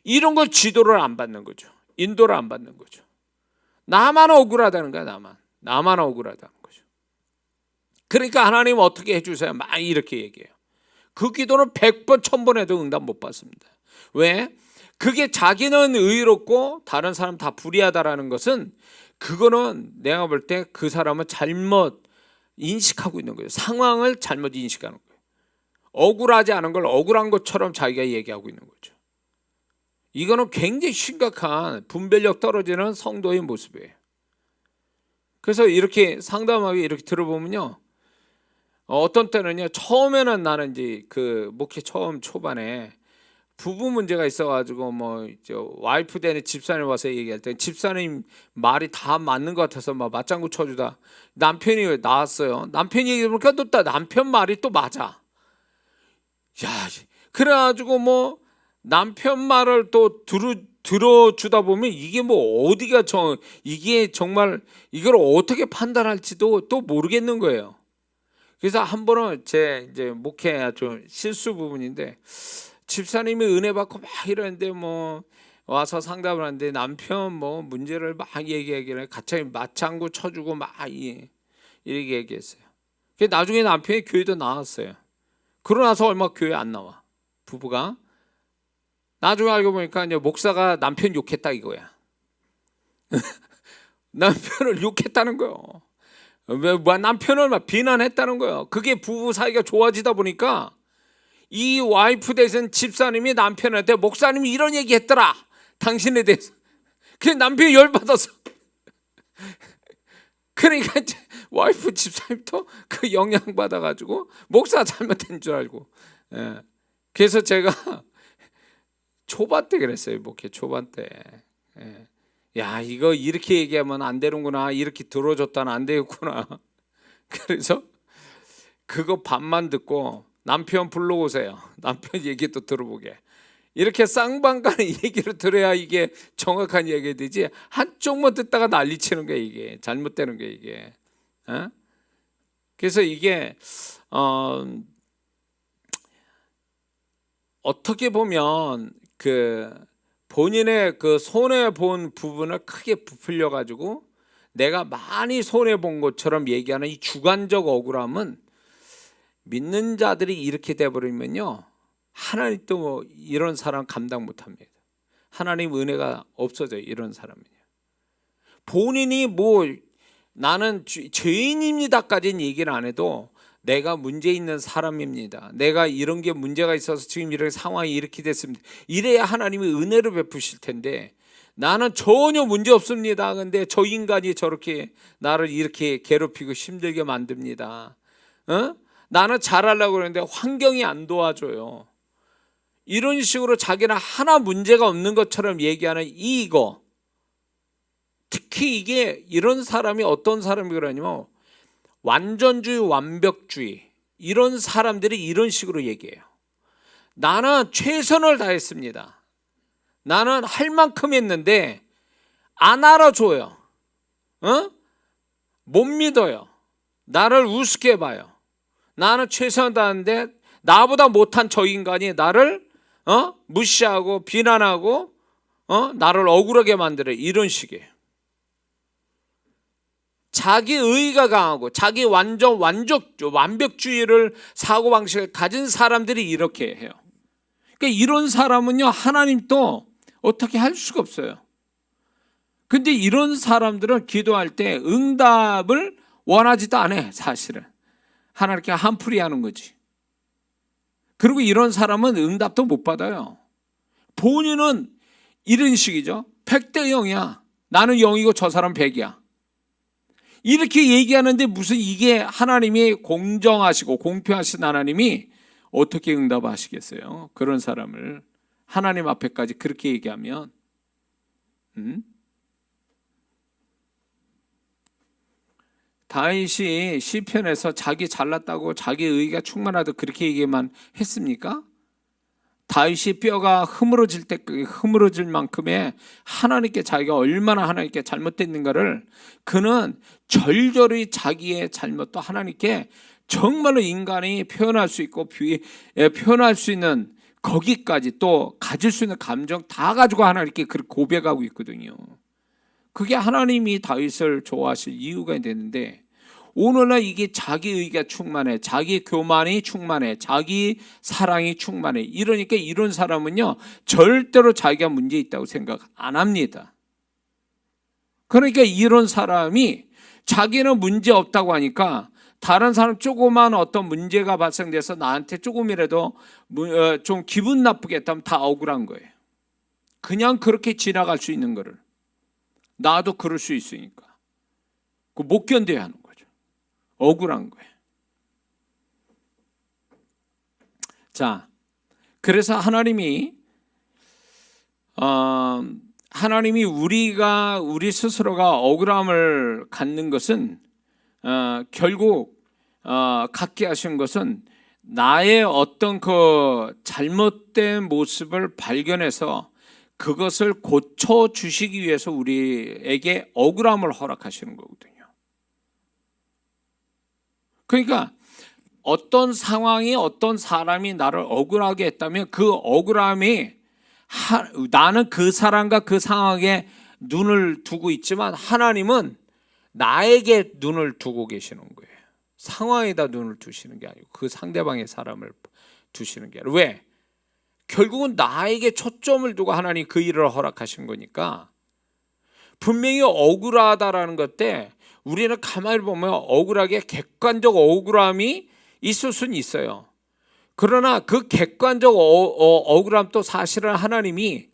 이런 걸 지도를 안 받는 거죠. 인도를 안 받는 거죠. 나만 억울하다는 거야. 나만 억울하다는 거죠. 그러니까 하나님 어떻게 해주세요? 막 이렇게 얘기해요. 그 기도는 100번 1000번 해도 응답 못 받습니다. 왜? 그게 자기는 의롭고 다른 사람 다 불의하다라는 것은, 그거는 내가 볼 때 그 사람은 잘못 인식하고 있는 거예요. 상황을 잘못 인식하는 거예요. 억울하지 않은 걸 억울한 것처럼 자기가 얘기하고 있는 거죠. 이거는 굉장히 심각한 분별력 떨어지는 성도의 모습이에요. 그래서 이렇게 상담하게 이렇게 들어보면요, 어떤 때는요, 처음에는 나는 이제 그 목회 처음 초반에 부부 문제가 있어가지고 뭐 와이프 되는 집사님 와서 얘기할 때 집사님 말이 다 맞는 것 같아서 막 맞장구 쳐주다 남편이 나왔어요. 남편이 얘기해보니까 또 남편 말이 또 맞아. 야, 그래가지고 뭐 남편 말을 또 들어주다 보면 이게 뭐 어디가 이게 정말 이걸 어떻게 판단할지도 또 모르겠는 거예요. 그래서 한 번은 제 이제 목회 좀 실수 부분인데, 집사님이 은혜 받고 막 이러는데 뭐 와서 상담을 하는데 남편 뭐 문제를 막 얘기하길래 같이 맞장구 쳐주고 막 이렇게 얘기했어요. 나중에 남편이 교회도 나왔어요. 그러고 나서 얼마 교회 안 나와. 부부가 나중에 알고 보니까 이제 목사가 남편 욕했다 이거야. 남편을 욕했다는 거예요. 남편을 막 비난했다는 거예요. 그게 부부 사이가 좋아지다 보니까 이 와이프 대신 집사님이 남편한테 목사님이 이런 얘기 했더라, 당신에 대해서. 그래서 남편이 열받아서 그러니까 이제 와이프 집사님도 그 영향 받아가지고 목사 잘못된 줄 알고, 예. 그래서 제가 초반 때 그랬어요. 목회 초반 때. 예. 야, 이거 이렇게 얘기하면 안 되는구나. 이렇게 들어줬다는 안 되겠구나. 그래서 그거 반만 듣고 남편 불러오세요. 남편 얘기 또 들어보게. 이렇게 쌍방간의 얘기를 들어야 이게 정확한 얘기가 되지. 한쪽만 듣다가 난리치는 거야 이게. 잘못되는 거야 이게. 어? 그래서 이게 어떻게 보면 그 본인의 그 손해 본 부분을 크게 부풀려 가지고 내가 많이 손해 본 것처럼 얘기하는 이 주관적 억울함은 믿는 자들이 이렇게 돼 버리면요, 하나님 또 이런 사람 감당 못 합니다. 하나님 은혜가 없어져요, 이런 사람은요. 본인이 뭐 나는 죄인입니다까지는 얘기를 안 해도 내가 문제 있는 사람입니다. 내가 이런 게 문제가 있어서 지금 이렇게 상황이 이렇게 됐습니다. 이래야 하나님이 은혜를 베푸실 텐데 나는 전혀 문제 없습니다. 근데 저 인간이 저렇게 나를 이렇게 괴롭히고 힘들게 만듭니다. 나는 잘하려고 그러는데 환경이 안 도와줘요. 이런 식으로 자기는 하나 문제가 없는 것처럼 얘기하는 이거, 특히 이게 이런 사람이 어떤 사람이 그러냐면 완전주의, 완벽주의, 이런 사람들이 이런 식으로 얘기해요. 나는 최선을 다했습니다. 나는 할 만큼 했는데 안 알아줘요. 못 믿어요. 나를 우습게 봐요. 나는 최선을 다했는데 나보다 못한 저 인간이 나를 무시하고 비난하고 나를 억울하게 만들어요. 이런 식이에요. 자기 의의가 강하고 자기 완벽주의를 사고방식을 가진 사람들이 이렇게 해요. 그러니까 이런 사람은요, 하나님 또 어떻게 할 수가 없어요. 근데 이런 사람들은 기도할 때 응답을 원하지도 않아요. 사실은 하나님께 한풀이 하는 거지. 그리고 이런 사람은 응답도 못 받아요. 본인은 이런 식이죠. 100대 0이야. 나는 0이고 저 사람 100이야. 이렇게 얘기하는데 무슨 이게 하나님이 공정하시고 공평하신 하나님이 어떻게 응답하시겠어요? 그런 사람을 하나님 앞에까지 그렇게 얘기하면. 다윗이 시편에서 자기 잘났다고 자기 의가 충만하다고 그렇게 얘기만 했습니까? 다윗이 뼈가 흐물어질 때 흐물어질 만큼의 하나님께 자기가 얼마나 하나님께 잘못됐는가를 그는 절절히 자기의 잘못도 하나님께 정말로 인간이 표현할 수 있고 표현할 수 있는 거기까지 또 가질 수 있는 감정 다 가지고 하나님께 그렇게 고백하고 있거든요. 그게 하나님이 다윗을 좋아하실 이유가 되는데 오늘날 이게 자기 의가 충만해, 자기 교만이 충만해, 자기 사랑이 충만해. 이러니까 이런 사람은요 절대로 자기가 문제 있다고 생각 안 합니다. 그러니까 이런 사람이 자기는 문제 없다고 하니까 다른 사람 조그만 어떤 문제가 발생돼서 나한테 조금이라도 좀 기분 나쁘게 했다면 다 억울한 거예요. 그냥 그렇게 지나갈 수 있는 거를 나도 그럴 수 있으니까 못 견뎌야 하는 거죠. 억울한 거예요. 자, 그래서 하나님이 우리 스스로가 억울함을 갖는 것은 결국 갖게 하신 것은 나의 어떤 그 잘못된 모습을 발견해서 그것을 고쳐 주시기 위해서 우리에게 억울함을 허락하시는 거거든요. 그러니까 어떤 상황이 어떤 사람이 나를 억울하게 했다면 그 억울함이 나는 그 사람과 그 상황에 눈을 두고 있지만 하나님은 나에게 눈을 두고 계시는 거예요. 상황에다 눈을 두시는 게 아니고 그 상대방의 사람을 두시는 게 아니라. 왜? 결국은 나에게 초점을 두고 하나님 그 일을 허락하신 거니까 분명히 억울하다라는 것 때 우리는 가만히 보면 억울하게 객관적 억울함이 있을 수는 있어요. 그러나 그 객관적 억울함도 사실은 하나님이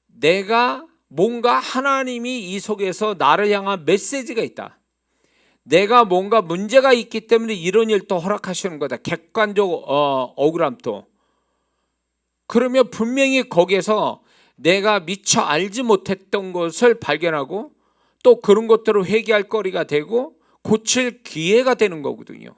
내가 뭔가 하나님이 이 속에서 나를 향한 메시지가 있다. 내가 뭔가 문제가 있기 때문에 이런 일도 허락하시는 거다. 객관적 억울함도. 그러면 분명히 거기에서 내가 미처 알지 못했던 것을 발견하고 또 그런 것들을 회개할 거리가 되고 고칠 기회가 되는 거거든요.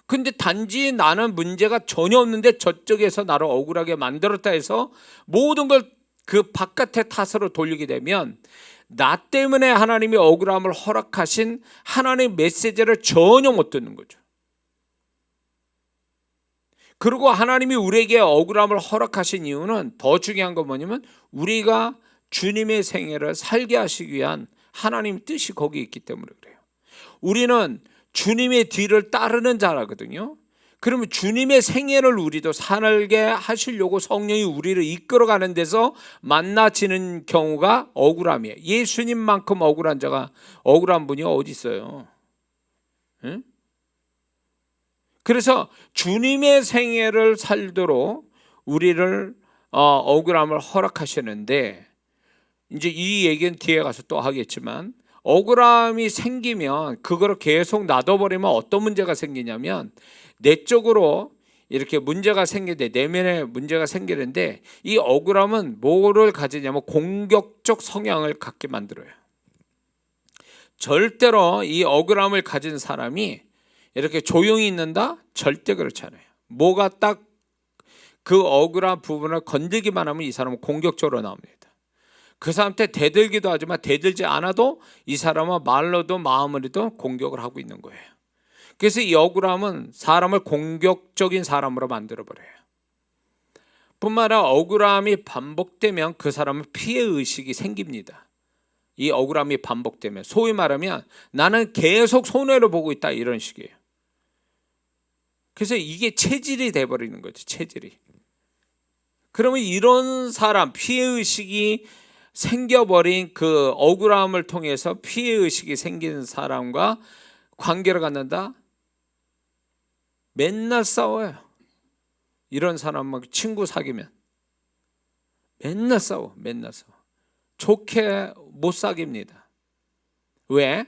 근데 단지 나는 문제가 전혀 없는데 저쪽에서 나를 억울하게 만들었다 해서 모든 걸 그 바깥의 탓으로 돌리게 되면 나 때문에 하나님이 억울함을 허락하신 하나님의 메시지를 전혀 못 듣는 거죠. 그리고 하나님이 우리에게 억울함을 허락하신 이유는 더 중요한 건 뭐냐면 우리가 주님의 생애를 살게 하시기 위한 하나님의 뜻이 거기 있기 때문에 그래요. 우리는 주님의 뒤를 따르는 자라거든요. 그러면 주님의 생애를 우리도 살게 하시려고 성령이 우리를 이끌어가는 데서 만나지는 경우가 억울함이에요. 예수님만큼 억울한 분이 어디 있어요? 응? 그래서 주님의 생애를 살도록 우리를 억울함을 허락하시는데, 이제 이 얘기는 뒤에 가서 또 하겠지만, 억울함이 생기면 그거를 계속 놔둬버리면 어떤 문제가 생기냐면 내적으로 이렇게 문제가 생기는데, 내면에 문제가 생기는데, 이 억울함은 뭐를 가지냐면 공격적 성향을 갖게 만들어요. 절대로 이 억울함을 가진 사람이 이렇게 조용히 있는다? 절대 그렇지 않아요. 뭐가 딱 그 억울한 부분을 건들기만 하면 이 사람은 공격적으로 나옵니다. 그 사람한테 대들기도 하지만 대들지 않아도 이 사람은 말로도 마음으로도 공격을 하고 있는 거예요. 그래서 이 억울함은 사람을 공격적인 사람으로 만들어버려요. 뿐만 아니라 억울함이 반복되면 그 사람은 피해의식이 생깁니다. 이 억울함이 반복되면 소위 말하면 나는 계속 손해를 보고 있다, 이런 식이에요. 그래서 이게 체질이 돼버리는 거죠. 체질이. 그러면 이런 사람, 피해의식이 생겨버린 그 억울함을 통해서 피해의식이 생기는 사람과 관계를 갖는다? 맨날 싸워요. 이런 사람하고 친구 사귀면 맨날 싸워. 좋게 못 사깁니다. 왜?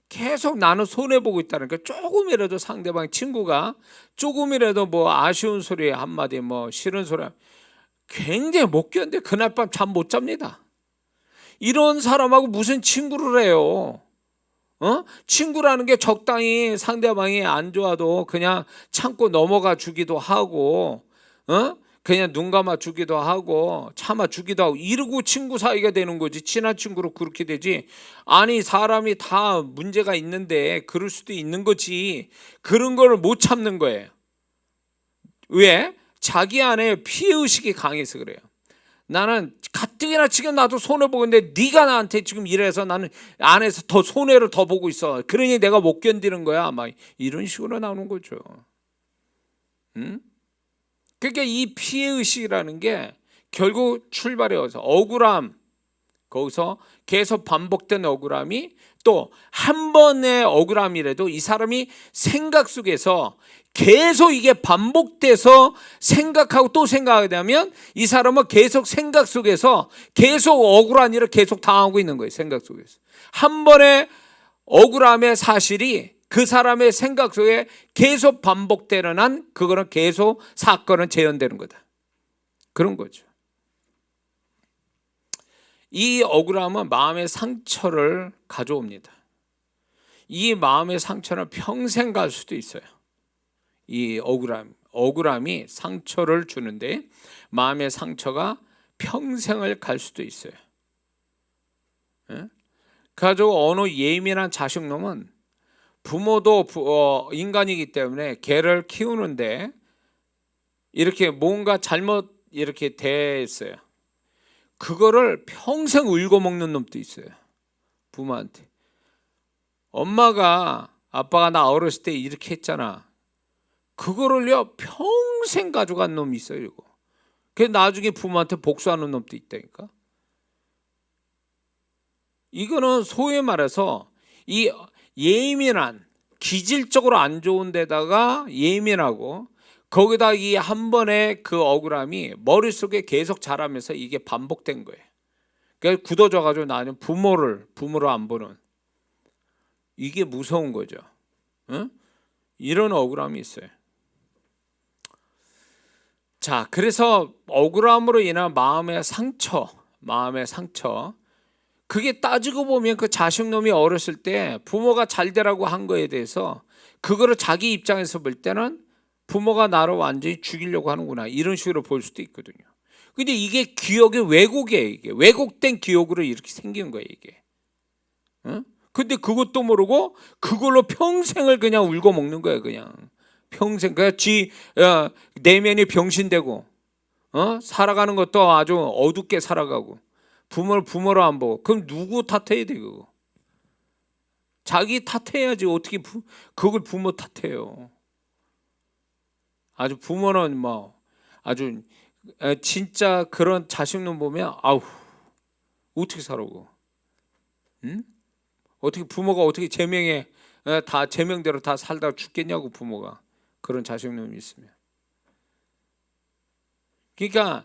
계속 나는 손해보고 있다는 거. 조금이라도 상대방 친구가 조금이라도 뭐 아쉬운 소리 한마디, 뭐 싫은 소리 굉장히 못 견뎌. 그날 밤 잠 못 잡니다. 이런 사람하고 무슨 친구를 해요? 친구라는 게 적당히 상대방이 안 좋아도 그냥 참고 넘어가 주기도 하고, 그냥 눈 감아 주기도 하고 참아 주기도 하고 이러고 친구 사이가 되는 거지. 친한 친구로 그렇게 되지. 아니, 사람이 다 문제가 있는데 그럴 수도 있는 거지. 그런 걸 못 참는 거예요. 왜? 자기 안에 피해의식이 강해서 그래요. 나는 가뜩이나 지금 나도 손해보고 있는데 네가 나한테 지금 이래서 나는 안에서 더 손해를 더 보고 있어. 그러니 내가 못 견디는 거야. 막 이런 식으로 나오는 거죠. 그러니까 이 피해의식이라는 게 결국 출발해서 억울함, 거기서 계속 반복된 억울함이 또 한 번의 억울함이라도 이 사람이 생각 속에서 계속 이게 반복돼서 생각하고 또 생각하게 되면 이 사람은 계속 생각 속에서 계속 억울한 일을 계속 당하고 있는 거예요. 생각 속에서 한 번의 억울함의 사실이 그 사람의 생각 속에 계속 반복되는 한 그거는 계속 사건은 재현되는 거다. 그런 거죠. 이 억울함은 마음의 상처를 가져옵니다. 이 마음의 상처는 평생 갈 수도 있어요. 이 억울함이 상처를 주는데 마음의 상처가 평생을 갈 수도 있어요. 가지고 어느 예민한 자식놈은 부모도 인간이기 때문에 걔를 키우는데 이렇게 뭔가 잘못 이렇게 됐어요. 그거를 평생 울고 먹는 놈도 있어요. 부모한테. 엄마가 아빠가 나 어렸을 때 이렇게 했잖아. 그거를요 평생 가져간 놈이 있어요. 이거. 그래서 나중에 부모한테 복수하는 놈도 있다니까. 이거는 소위 말해서 이 예민한, 기질적으로 안 좋은 데다가 예민하고 거기다 이 한 번의 그 억울함이 머릿속에 계속 자라면서 이게 반복된 거예요. 그러니까 굳어져 가지고 나는 부모를 안 보는. 이게 무서운 거죠. 응? 이런 억울함이 있어요. 자, 그래서 억울함으로 인한 마음의 상처, 그게 따지고 보면 그 자식놈이 어렸을 때 부모가 잘 되라고 한 거에 대해서 그거를 자기 입장에서 볼 때는 부모가 나를 완전히 죽이려고 하는구나, 이런 식으로 볼 수도 있거든요. 근데 이게 기억의 왜곡이에요. 이게 왜곡된 기억으로 이렇게 생긴 거예요, 이게. 응? 근데 그것도 모르고 그걸로 평생을 그냥 울고 먹는 거예요, 그냥. 평생 그냥 내면이 병신되고, 살아가는 것도 아주 어둡게 살아가고, 부모를 부모로 안 보고. 그럼 누구 탓해야 돼, 그거? 자기 탓해야지. 어떻게 그걸 부모 탓해요? 아주 부모는 뭐 아주 진짜 그런 자식놈 보면 아우, 어떻게 살아고? 응? 어떻게 부모가 어떻게 제명에 다 제명대로 다 살다 죽겠냐고, 부모가 그런 자식놈이 있으면. 그러니까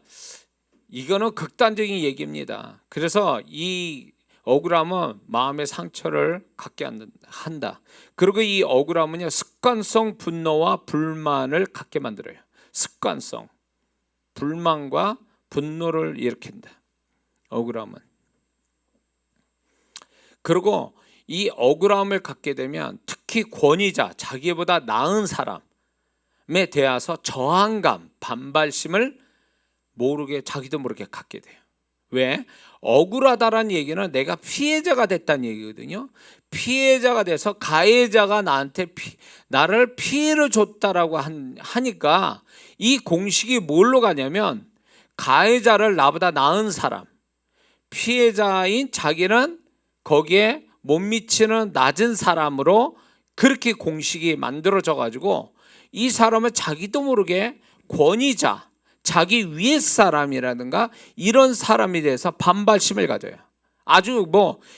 이거는 극단적인 얘기입니다. 그래서 이 억울함은 마음의 상처를 갖게 한다. 그리고 이 억울함은요, 습관성 분노와 불만을 갖게 만들어요. 습관성 불만과 분노를 일으킨다, 억울함은. 그리고 이 억울함을 갖게 되면 특히 권위자, 자기보다 나은 사람에 대해서 저항감, 반발심을 자기도 모르게 갖게 돼요. 왜? 억울하다라는 얘기는 내가 피해자가 됐다는 얘기거든요. 피해자가 돼서 가해자가 나를 피해를 줬다라고 하니까 이 공식이 뭘로 가냐면, 가해자를 나보다 나은 사람, 피해자인 자기는 거기에 못 미치는 낮은 사람으로 그렇게 공식이 만들어져 가지고 이 사람은 자기도 모르게 권위자, 자기 위의 사람이라든가 이런 사람에 대해서 반발심을 가져요. 아주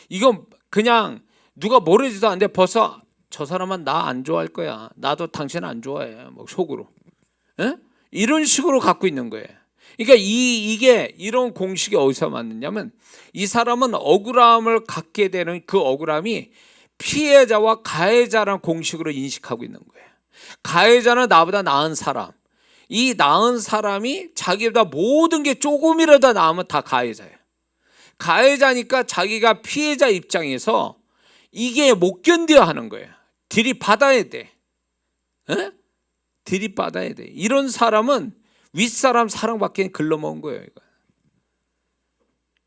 이거 그냥 누가 모르지도 않는데 벌써 저 사람은 나 안 좋아할 거야, 나도 당신 안 좋아해, 속으로. 에? 이런 식으로 갖고 있는 거예요. 그러니까 이게 이런 공식이 어디서 맞느냐면, 이 사람은 억울함을 갖게 되는 그 억울함이 피해자와 가해자라는 공식으로 인식하고 있는 거예요. 가해자는 나보다 나은 사람, 이 나은 사람이 자기보다 모든 게 조금이라도 나으면 다 가해자예요. 가해자니까 자기가 피해자 입장에서 이게 못 견뎌 하는 거예요. 들이받아야 돼. 에? 들이받아야 돼. 이런 사람은 윗사람 사랑받기엔 글러먹은 거예요.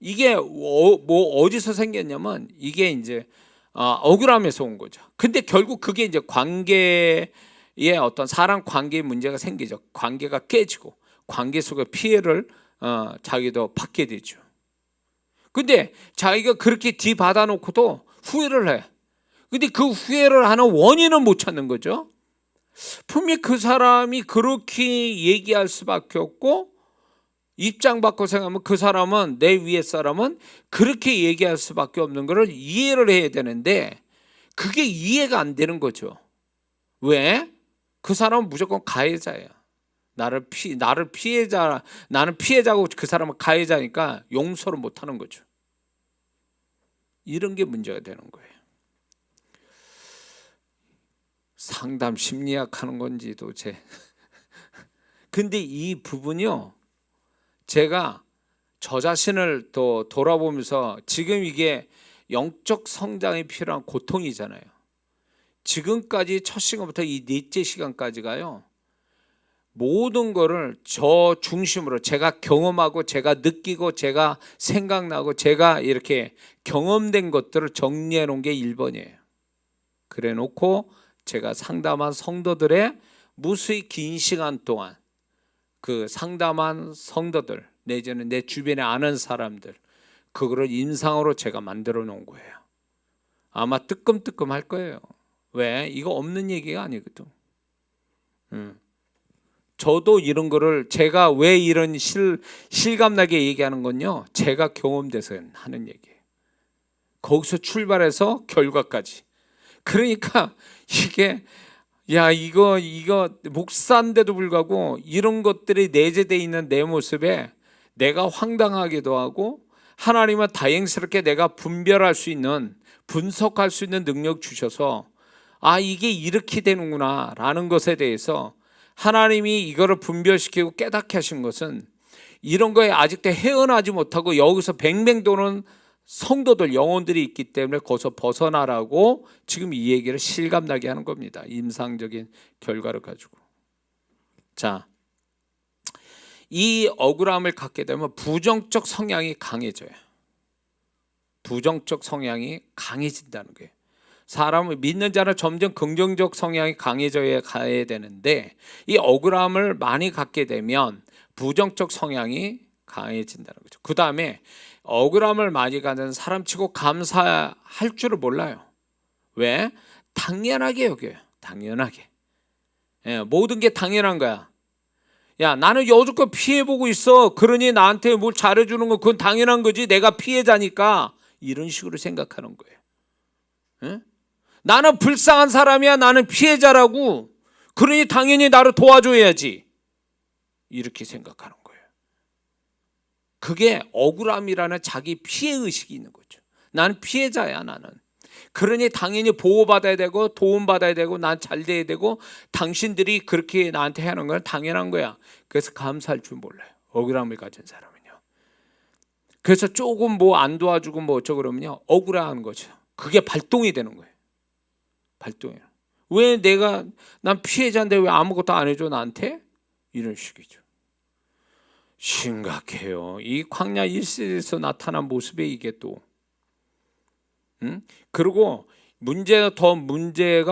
이게 어디서 생겼냐면, 이게 이제 억울함에서 온 거죠. 근데 결국 그게 이제 관계에 어떤 사람 관계에 문제가 생기죠. 관계가 깨지고 관계 속에 피해를 자기도 받게 되죠. 근데 자기가 그렇게 뒤받아 놓고도 후회를 해. 근데 그 후회를 하는 원인은 못 찾는 거죠. 분명히 그 사람이 그렇게 얘기할 수밖에 없고, 입장 바꿔 생각하면 그 사람은, 내 위에 사람은 그렇게 얘기할 수밖에 없는 것을 이해를 해야 되는데 그게 이해가 안 되는 거죠. 왜? 그 사람은 무조건 가해자예요. 나는 피해자고 그 사람은 가해자니까 용서를 못 하는 거죠. 이런 게 문제가 되는 거예요. 상담 심리학 하는 건지 도대체. 근데 이 부분이요, 제가 저 자신을 또 돌아보면서, 지금 이게 영적 성장이 필요한 고통이잖아요. 지금까지 첫 시간부터 이 넷째 시간까지가요, 모든 거를 저 중심으로 제가 경험하고 제가 느끼고 제가 생각나고 제가 이렇게 경험된 것들을 정리해 놓은 게 1번이에요. 그래 놓고 제가 상담한 성도들의 무수히 긴 시간 동안 그 상담한 성도들, 내지는 내 주변에 아는 사람들, 그거를 임상으로 제가 만들어 놓은 거예요. 아마 뜨끔뜨끔 할 거예요. 왜? 이거 없는 얘기가 아니거든. 저도 이런 거를, 제가 왜 이런 실감나게 얘기하는 건요, 제가 경험돼서 하는 얘기예요. 거기서 출발해서 결과까지. 그러니까 이게, 이거 목사인데도 불구하고 이런 것들이 내재되어 있는 내 모습에 내가 황당하기도 하고 하나님은 다행스럽게 내가 분별할 수 있는, 분석할 수 있는 능력 주셔서 이게 이렇게 되는구나 라는 것에 대해서 하나님이 이거를 분별시키고 깨닫게 하신 것은 이런 거에 아직도 헤어나지 못하고 여기서 뱅뱅 도는 성도들, 영혼들이 있기 때문에 거기서 벗어나라고 지금 이 얘기를 실감나게 하는 겁니다. 임상적인 결과를 가지고. 자, 이 억울함을 갖게 되면 부정적 성향이 강해져요. 부정적 성향이 강해진다는 거예요. 사람을 믿는 자는 점점 긍정적 성향이 강해져야 가야 되는데 이 억울함을 많이 갖게 되면 부정적 성향이 강해진다는 거죠. 그 다음에 억울함을 많이 갖는 사람치고 감사할 줄을 몰라요. 왜? 당연하게 여겨요. 당연하게. 모든 게 당연한 거야. 야, 나는 여지껏 피해보고 있어. 그러니 나한테 뭘 잘해주는 건 그건 당연한 거지. 내가 피해자니까. 이런 식으로 생각하는 거예요. 나는 불쌍한 사람이야. 나는 피해자라고. 그러니 당연히 나를 도와줘야지. 이렇게 생각하는 거예요. 그게 억울함이라는 자기 피해의식이 있는 거죠. 나는 피해자야, 나는. 그러니 당연히 보호받아야 되고 도움받아야 되고 난 잘 돼야 되고 당신들이 그렇게 나한테 하는 건 당연한 거야. 그래서 감사할 줄 몰라요. 억울함을 가진 사람은요. 그래서 조금 뭐 안 도와주고 뭐 어쩌고 그러면요, 억울해하는 거죠. 그게 발동이 되는 거예요. 발동이에요. 왜 난 피해자인데 왜 아무것도 안 해줘 나한테? 이런 식이죠. 심각해요. 이 광야 1세에서 나타난 모습에 이게 또. 그리고 문제가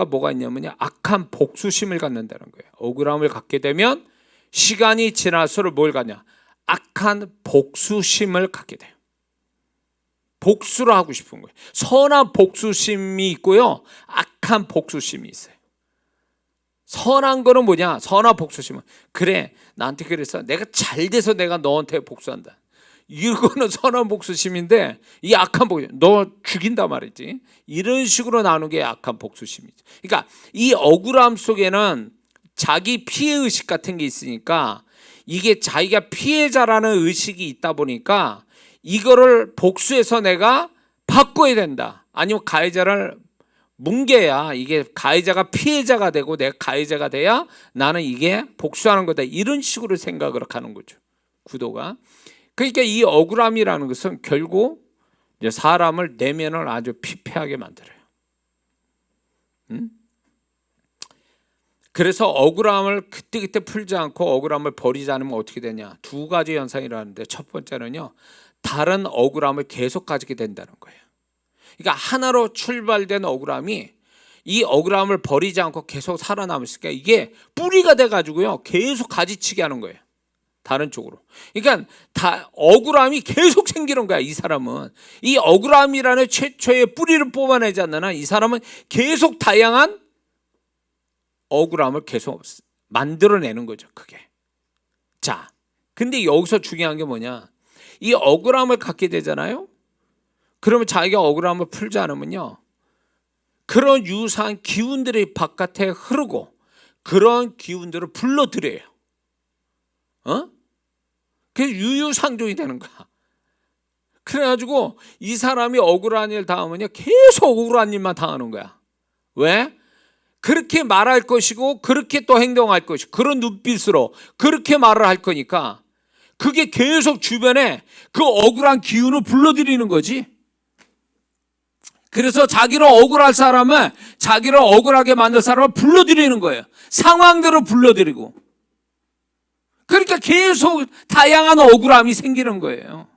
뭐가 있냐면요, 악한 복수심을 갖는다는 거예요. 억울함을 갖게 되면 시간이 지날수록 뭘 갖냐? 악한 복수심을 갖게 돼요. 복수를 하고 싶은 거예요. 선한 복수심이 있고요, 악한 복수심이 있어요. 선한 거는 뭐냐? 선한 복수심은 그래, 나한테 그래서 내가 잘 돼서 내가 너한테 복수한다. 이거는 선한 복수심인데 이 악한 복수심, 너 죽인다 말이지. 이런 식으로 나누는 게 악한 복수심이죠. 그러니까 이 억울함 속에는 자기 피해의식 같은 게 있으니까 이게 자기가 피해자라는 의식이 있다 보니까 이거를 복수해서 내가 바꿔야 된다. 아니면 가해자를 뭉개야 이게 가해자가 피해자가 되고 내가 가해자가 돼야 나는 이게 복수하는 거다. 이런 식으로 생각을 하는 거죠. 구도가. 그러니까 이 억울함이라는 것은 결국 이제 사람을 내면을 아주 피폐하게 만들어요. 그래서 억울함을 그때그때 풀지 않고 억울함을 버리지 않으면 어떻게 되냐? 두 가지 현상이라는데 첫 번째는요, 다른 억울함을 계속 가지게 된다는 거예요. 그러니까 하나로 출발된 억울함이 이 억울함을 버리지 않고 계속 살아남으니까 이게 뿌리가 돼가지고요 계속 가지치게 하는 거예요. 다른 쪽으로. 그러니까 다 억울함이 계속 생기는 거야. 이 사람은 이 억울함이라는 최초의 뿌리를 뽑아내지 않는 한 이 사람은 계속 다양한 억울함을 계속 만들어내는 거죠. 그게. 자, 근데 여기서 중요한 게 뭐냐? 이 억울함을 갖게 되잖아요. 그러면 자기가 억울함을 풀지 않으면요, 그런 유사한 기운들이 바깥에 흐르고 그런 기운들을 불러들여요. 그게 유유상종이 되는 거야. 그래가지고 이 사람이 억울한 일 당하면요 계속 억울한 일만 당하는 거야. 왜? 그렇게 말할 것이고 그렇게 또 행동할 것이고 그런 눈빛으로 그렇게 말을 할 거니까 그게 계속 주변에 그 억울한 기운을 불러들이는 거지. 그래서 자기를 억울할 사람은, 자기를 억울하게 만들 사람을 불러들이는 거예요. 상황들을 불러들이고. 그러니까 계속 다양한 억울함이 생기는 거예요.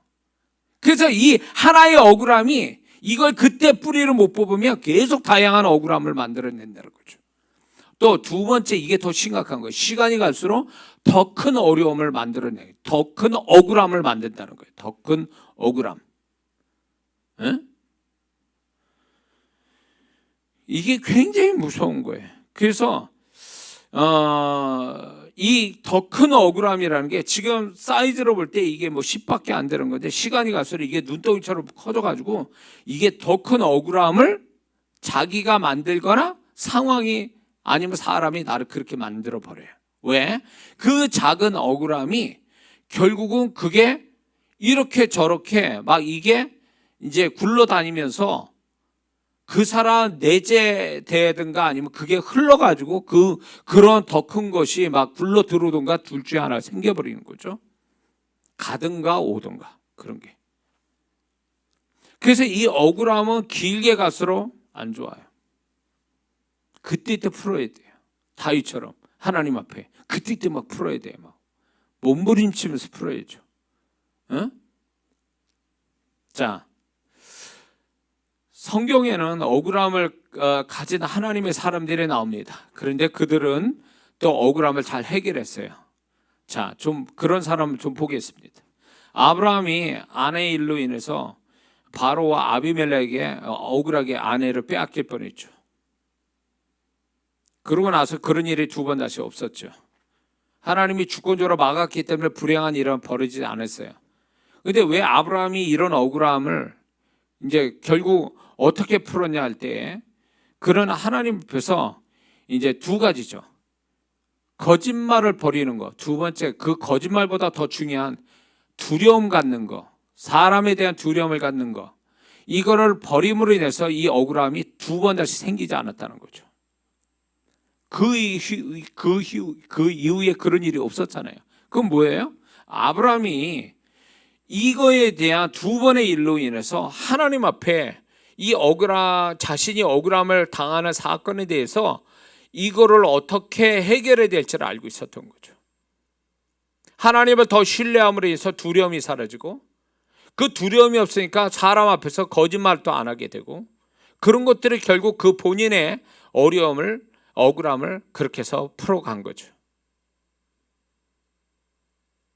그래서 이 하나의 억울함이 이걸 그때 뿌리를 못 뽑으면 계속 다양한 억울함을 만들어낸다는 거죠. 또 두 번째, 이게 더 심각한 거예요. 시간이 갈수록 더 큰 어려움을 만들어내요. 더 큰 억울함을 만든다는 거예요. 더 큰 억울함. 이게 굉장히 무서운 거예요. 그래서 이 더 큰 억울함이라는 게 지금 사이즈로 볼 때 이게 뭐 10밖에 안 되는 건데 시간이 갈수록 이게 눈덩이처럼 커져가지고 이게 더 큰 억울함을 자기가 만들거나 상황이 아니면 사람이 나를 그렇게 만들어 버려요. 왜? 그 작은 억울함이 결국은 그게 이렇게 저렇게 막 이게 이제 굴러다니면서 그 사람 내재되든가 아니면 그게 흘러가지고 그런 더 큰 것이 막 굴러 들어오든가 둘 중에 하나 생겨버리는 거죠. 가든가 오든가 그런 게. 그래서 이 억울함은 길게 갈수록 안 좋아요. 그때 풀어야 돼요. 다윗처럼 하나님 앞에 그때 막 풀어야 돼요. 막 몸부림치면서 풀어야죠. 어? 자, 성경에는 억울함을 가진 하나님의 사람들이 나옵니다. 그런데 그들은 또 억울함을 잘 해결했어요. 자, 좀 그런 사람을 좀 보겠습니다. 아브라함이 아내의 일로 인해서 바로와 아비멜렉에게 억울하게 아내를 빼앗길 뻔했죠. 그러고 나서 그런 일이 두 번 다시 없었죠. 하나님이 주권적으로 막았기 때문에 불행한 일은 벌어지지 않았어요. 근데 왜 아브라함이 이런 억울함을 이제 결국 어떻게 풀었냐 할 때 그런 하나님 앞에서 이제 두 가지죠. 거짓말을 버리는 거. 두 번째, 그 거짓말보다 더 중요한 두려움 갖는 거. 사람에 대한 두려움을 갖는 거. 이거를 버림으로 인해서 이 억울함이 두 번 다시 생기지 않았다는 거죠. 그 이후에 그런 일이 없었잖아요. 그건 뭐예요? 아브라함이 이거에 대한 두 번의 일로 인해서 하나님 앞에 이 자신이 억울함을 당하는 사건에 대해서 이거를 어떻게 해결해야 될지를 알고 있었던 거죠. 하나님을 더 신뢰함으로 해서 두려움이 사라지고 그 두려움이 없으니까 사람 앞에서 거짓말도 안 하게 되고 그런 것들이 결국 그 본인의 억울함을 그렇게 해서 풀어간 거죠.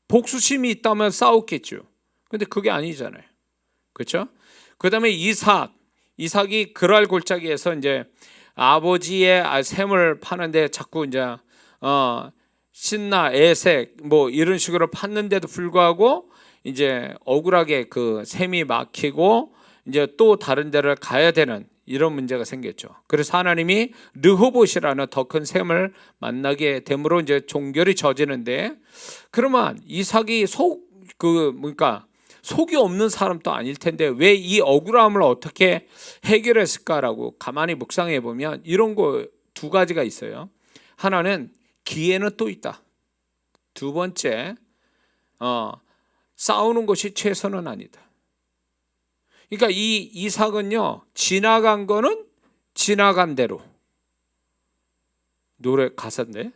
복수심이 있다면 싸웠겠죠. 근데 그게 아니잖아요. 그렇죠? 그다음에 이삭이 그랄 골짜기에서 이제 아버지의 샘을 파는데 자꾸 이제 신나 에색 뭐 이런 식으로 팠는데도 불구하고 이제 억울하게 그 샘이 막히고 이제 또 다른 데를 가야 되는 이런 문제가 생겼죠. 그래서 하나님이 르호봇이라는 더 큰 샘을 만나게 됨으로 이제 종결이 저지는데 그러면 이삭이 속이 없는 사람도 아닐 텐데 왜 이 억울함을 어떻게 해결했을까라고 가만히 묵상해 보면 이런 거 두 가지가 있어요. 하나는 기회는 또 있다. 두 번째, 싸우는 것이 최선은 아니다. 그러니까 이 이삭은요, 지나간 거는 지나간 대로. 노래 가사인데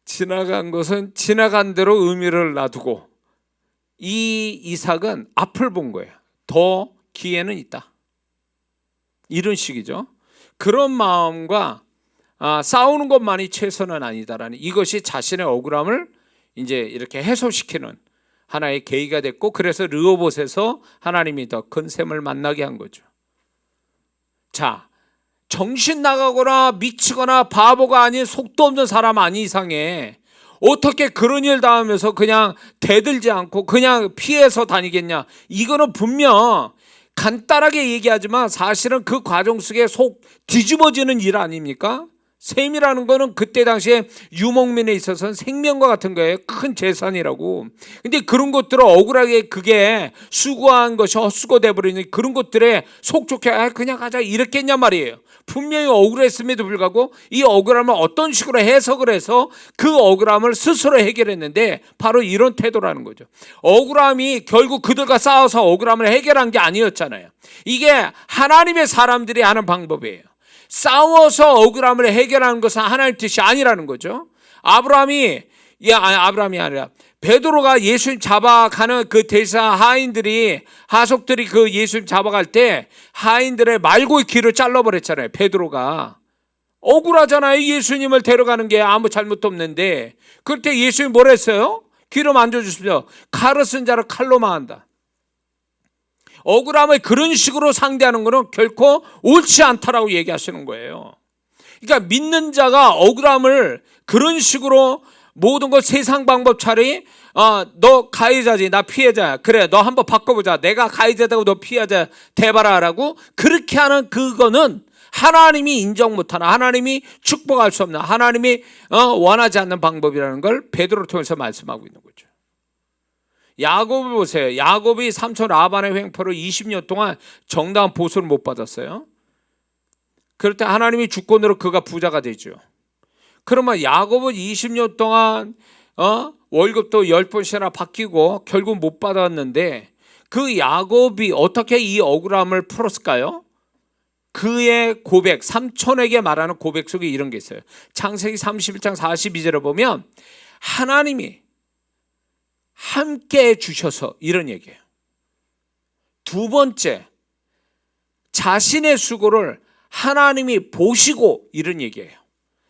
지나간 것은 지나간 대로 의미를 놔두고 이 이삭은 앞을 본 거예요. 더 기회는 있다. 이런 식이죠. 그런 마음과 싸우는 것만이 최선은 아니다라는 이것이 자신의 억울함을 이제 이렇게 해소시키는 하나의 계기가 됐고 그래서 르호봇에서 하나님이 더 큰 샘을 만나게 한 거죠. 자, 정신 나가거나 미치거나 바보가 아닌 속도 없는 사람 아닌 이상에 어떻게 그런 일 당하면서 그냥 대들지 않고 그냥 피해서 다니겠냐. 이거는 분명 간단하게 얘기하지만 사실은 그 과정 속에 속 뒤집어지는 일 아닙니까? 셈이라는 거는 그때 당시에 유목민에 있어서는 생명과 같은 거예요. 큰 재산이라고. 근데 그런 것들을 억울하게 그게 수고한 것이 헛수고돼 버리는 그런 것들에 속 좋게 그냥 가자 이렇게 했냔 말이에요. 분명히 억울했음에도 불구하고 이 억울함을 어떤 식으로 해석을 해서 그 억울함을 스스로 해결했는데 바로 이런 태도라는 거죠. 억울함이 결국 그들과 싸워서 억울함을 해결한 게 아니었잖아요. 이게 하나님의 사람들이 하는 방법이에요. 싸워서 억울함을 해결하는 것은 하나님의 뜻이 아니라는 거죠. 아브라함이 아니라 베드로가 예수님 잡아가는 그 대사 하속들이 그 예수님 잡아갈 때 하인들의 말고의 길을 잘라버렸잖아요. 베드로가 억울하잖아요. 예수님을 데려가는 게 아무 잘못도 없는데 그럴 때 예수님이 뭘 했어요? 귀로 만져주십시오. 칼을 쓴 자를 칼로 망한다. 억울함을 그런 식으로 상대하는 것은 결코 옳지 않다라고 얘기하시는 거예요. 그러니까 믿는 자가 억울함을 그런 식으로 모든 걸 세상 방법 차라리 너 가해자지 나 피해자야. 그래 너 한번 바꿔보자. 내가 가해자다고 너 피해자 대봐라라고 그렇게 하는 그거는 하나님이 인정 못하는 하나님이 축복할 수 없는 하나님이 원하지 않는 방법이라는 걸 베드로를 통해서 말씀하고 있는 거죠. 야곱을 보세요. 야곱이 삼촌 라반의 횡포로 20년 동안 정당한 보수를 못 받았어요. 그럴 때 하나님이 주권으로 그가 부자가 되죠. 그러면 야곱은 20년 동안 월급도 10번씩이나 바뀌고 결국 못 받았는데 그 야곱이 어떻게 이 억울함을 풀었을까요? 그의 고백, 삼촌에게 말하는 고백 속에 이런 게 있어요. 창세기 31장 42절에 보면 하나님이 함께 해주셔서 이런 얘기예요. 두 번째, 자신의 수고를 하나님이 보시고 이런 얘기예요.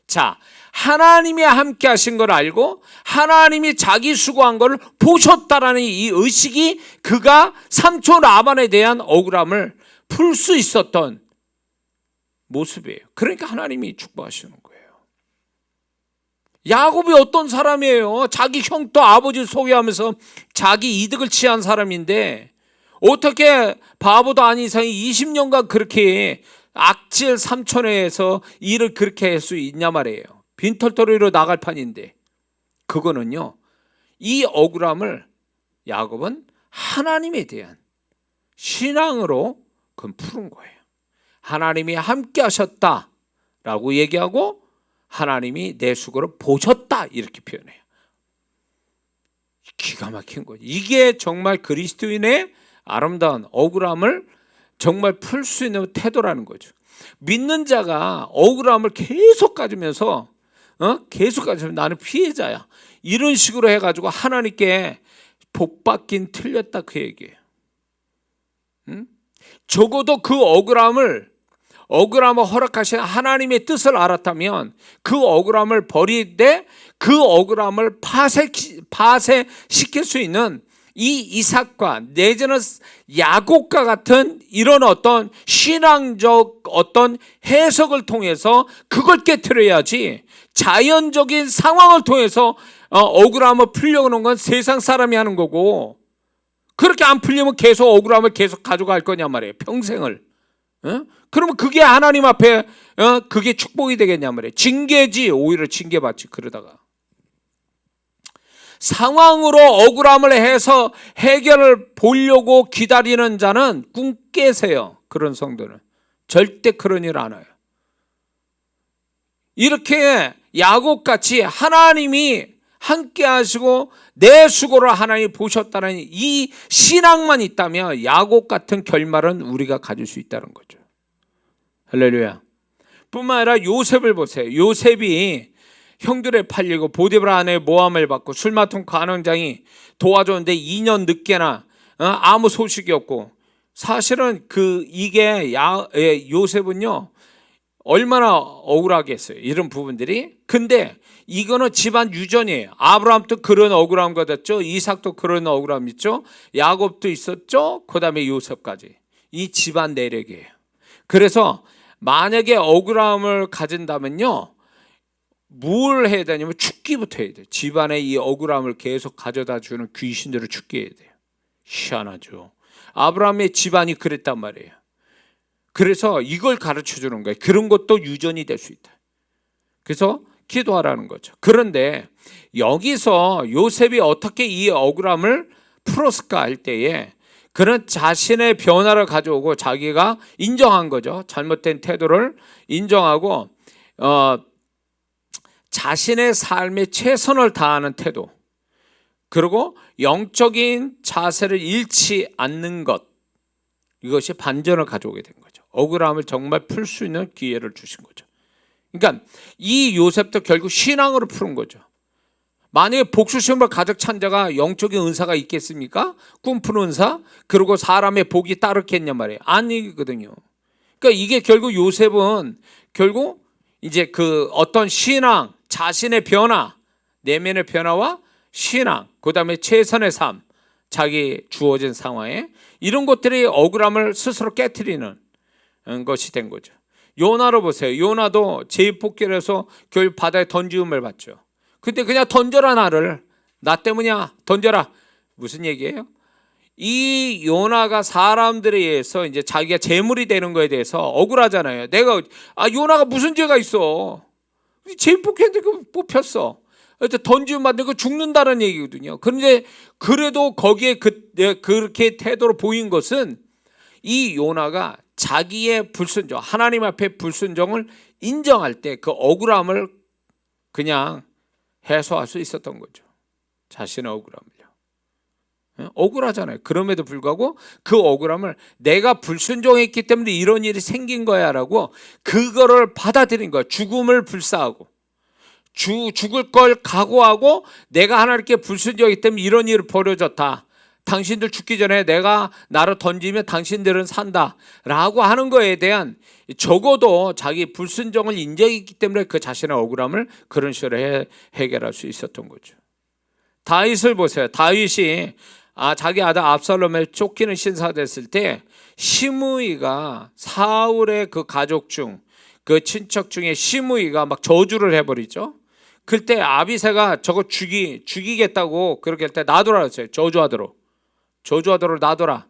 자, 하나님이 함께 하신 걸 알고 하나님이 자기 수고한 걸 보셨다라는 이 의식이 그가 삼촌 라반에 대한 억울함을 풀 수 있었던 모습이에요. 그러니까 하나님이 축복하시는 거예요. 야곱이 어떤 사람이에요? 자기 형도 아버지를 소유하면서 자기 이득을 취한 사람인데 어떻게 바보도 아닌 이상이 20년간 그렇게 악질 삼촌에서 일을 그렇게 할 수 있냐 말이에요. 빈털터리로 나갈 판인데 그거는요, 이 억울함을 야곱은 하나님에 대한 신앙으로 그건 푸른 거예요. 하나님이 함께 하셨다라고 얘기하고 하나님이 내 수고를 보셨다 이렇게 표현해요. 기가 막힌 거죠. 이게 정말 그리스도인의 아름다운 억울함을 정말 풀 수 있는 태도라는 거죠. 믿는 자가 억울함을 계속 가지면서 나는 피해자야 이런 식으로 해가지고 하나님께 복받긴 틀렸다 그 얘기예요. 적어도 그 억울함을 허락하신 하나님의 뜻을 알았다면 그 억울함을 버리되 그 억울함을 파쇄시킬 수 있는 이 이삭과 내지는 야곱과 같은 이런 어떤 신앙적 어떤 해석을 통해서 그걸 깨트려야지 자연적인 상황을 통해서 억울함을 풀려고 하는 건 세상 사람이 하는 거고 그렇게 안 풀리면 계속 억울함을 계속 가져갈 거냐 말이에요. 평생을. 그러면 그게 하나님 앞에 그게 축복이 되겠냐 말이에요. 징계지 오히려 징계받지 그러다가. 상황으로 억울함을 해서 해결을 보려고 기다리는 자는 꿈 깨세요. 그런 성도는. 절대 그런 일 안 해요. 이렇게 야곱같이 하나님이 함께 하시고 내 수고를 하나님이 보셨다는 이 신앙만 있다면 야곱 같은 결말은 우리가 가질 수 있다는 거죠. 할렐루야. 뿐만 아니라 요셉을 보세요. 요셉이 형들에 팔리고 보디브라 아내의 모함을 받고 술 맡은 관원장이 도와줬는데 2년 늦게나 아무 소식이 없고 사실은 이게 요셉은요 얼마나 억울하겠어요. 이런 부분들이. 근데 이거는 집안 유전이에요. 아브라함도 그런 억울함 받았죠. 이삭도 그런 억울함 있죠. 야곱도 있었죠. 그 다음에 요셉까지. 이 집안 내력이에요. 그래서 만약에 억울함을 가진다면요 뭘 해야 되냐면 죽기부터 해야 돼요. 집안의 이 억울함을 계속 가져다 주는 귀신들을 죽게 해야 돼요. 희한하죠. 아브라함의 집안이 그랬단 말이에요. 그래서 이걸 가르쳐 주는 거예요. 그런 것도 유전이 될 수 있다. 그래서 기도하라는 거죠. 그런데 여기서 요셉이 어떻게 이 억울함을 풀었을까 할 때에 그런 자신의 변화를 가져오고 자기가 인정한 거죠. 잘못된 태도를 인정하고 자신의 삶에 최선을 다하는 태도, 그리고 영적인 자세를 잃지 않는 것, 이것이 반전을 가져오게 된 거죠. 억울함을 정말 풀 수 있는 기회를 주신 거죠. 그러니까 이 요셉도 결국 신앙으로 푸는 거죠. 만약에 복수심으로 가득 찬 자가 영적인 은사가 있겠습니까? 꿈푸는 은사? 그리고 사람의 복이 따르겠냐 말이에요. 아니거든요. 그러니까 이게 결국 요셉은 결국 이제 그 어떤 신앙, 자신의 변화, 내면의 변화와 신앙, 그 다음에 최선의 삶, 자기 주어진 상황에 이런 것들이 억울함을 스스로 깨트리는 것이 된 거죠. 요나로 보세요. 요나도 제입폭격해서 결국 바다에 던지음을 받죠. 근데 그냥 던져라 나를. 나 때문이야. 던져라. 무슨 얘기예요? 이 요나가 사람들에 의해서 이제 자기가 재물이 되는 거에 대해서 억울하잖아요. 내가 요나가 무슨 죄가 있어? 제입폭격했는데 뽑혔어. 던지면 맞는 거 죽는다는 얘기거든요. 그런데 그래도 거기에 그렇게 태도로 보인 것은 이 요나가 자기의 불순종, 하나님 앞에 불순종을 인정할 때 그 억울함을 그냥 해소할 수 있었던 거죠. 자신의 억울함을요. 억울하잖아요. 그럼에도 불구하고 그 억울함을 내가 불순종했기 때문에 이런 일이 생긴 거야 라고 그거를 받아들인 거야. 죽음을 불사하고 죽을 걸 각오하고 내가 하나님께 불순종했기 때문에 이런 일이 벌어졌다. 당신들 죽기 전에 내가 나를 던지면 당신들은 산다 라고 하는 거에 대한 적어도 자기 불순종을 인정했기 때문에 그 자신의 억울함을 그런 식으로 해결할 수 있었던 거죠. 다윗을 보세요. 다윗이 자기 아들 압살롬에 쫓기는 신사가 됐을 때 시므이가 사울의 그 가족 중 그 친척 중에 시므이가 막 저주를 해버리죠. 그때 아비새가 저거 죽이겠다고 그렇게 할 때 놔둬라 했어요. 저주하도록 놔둬라.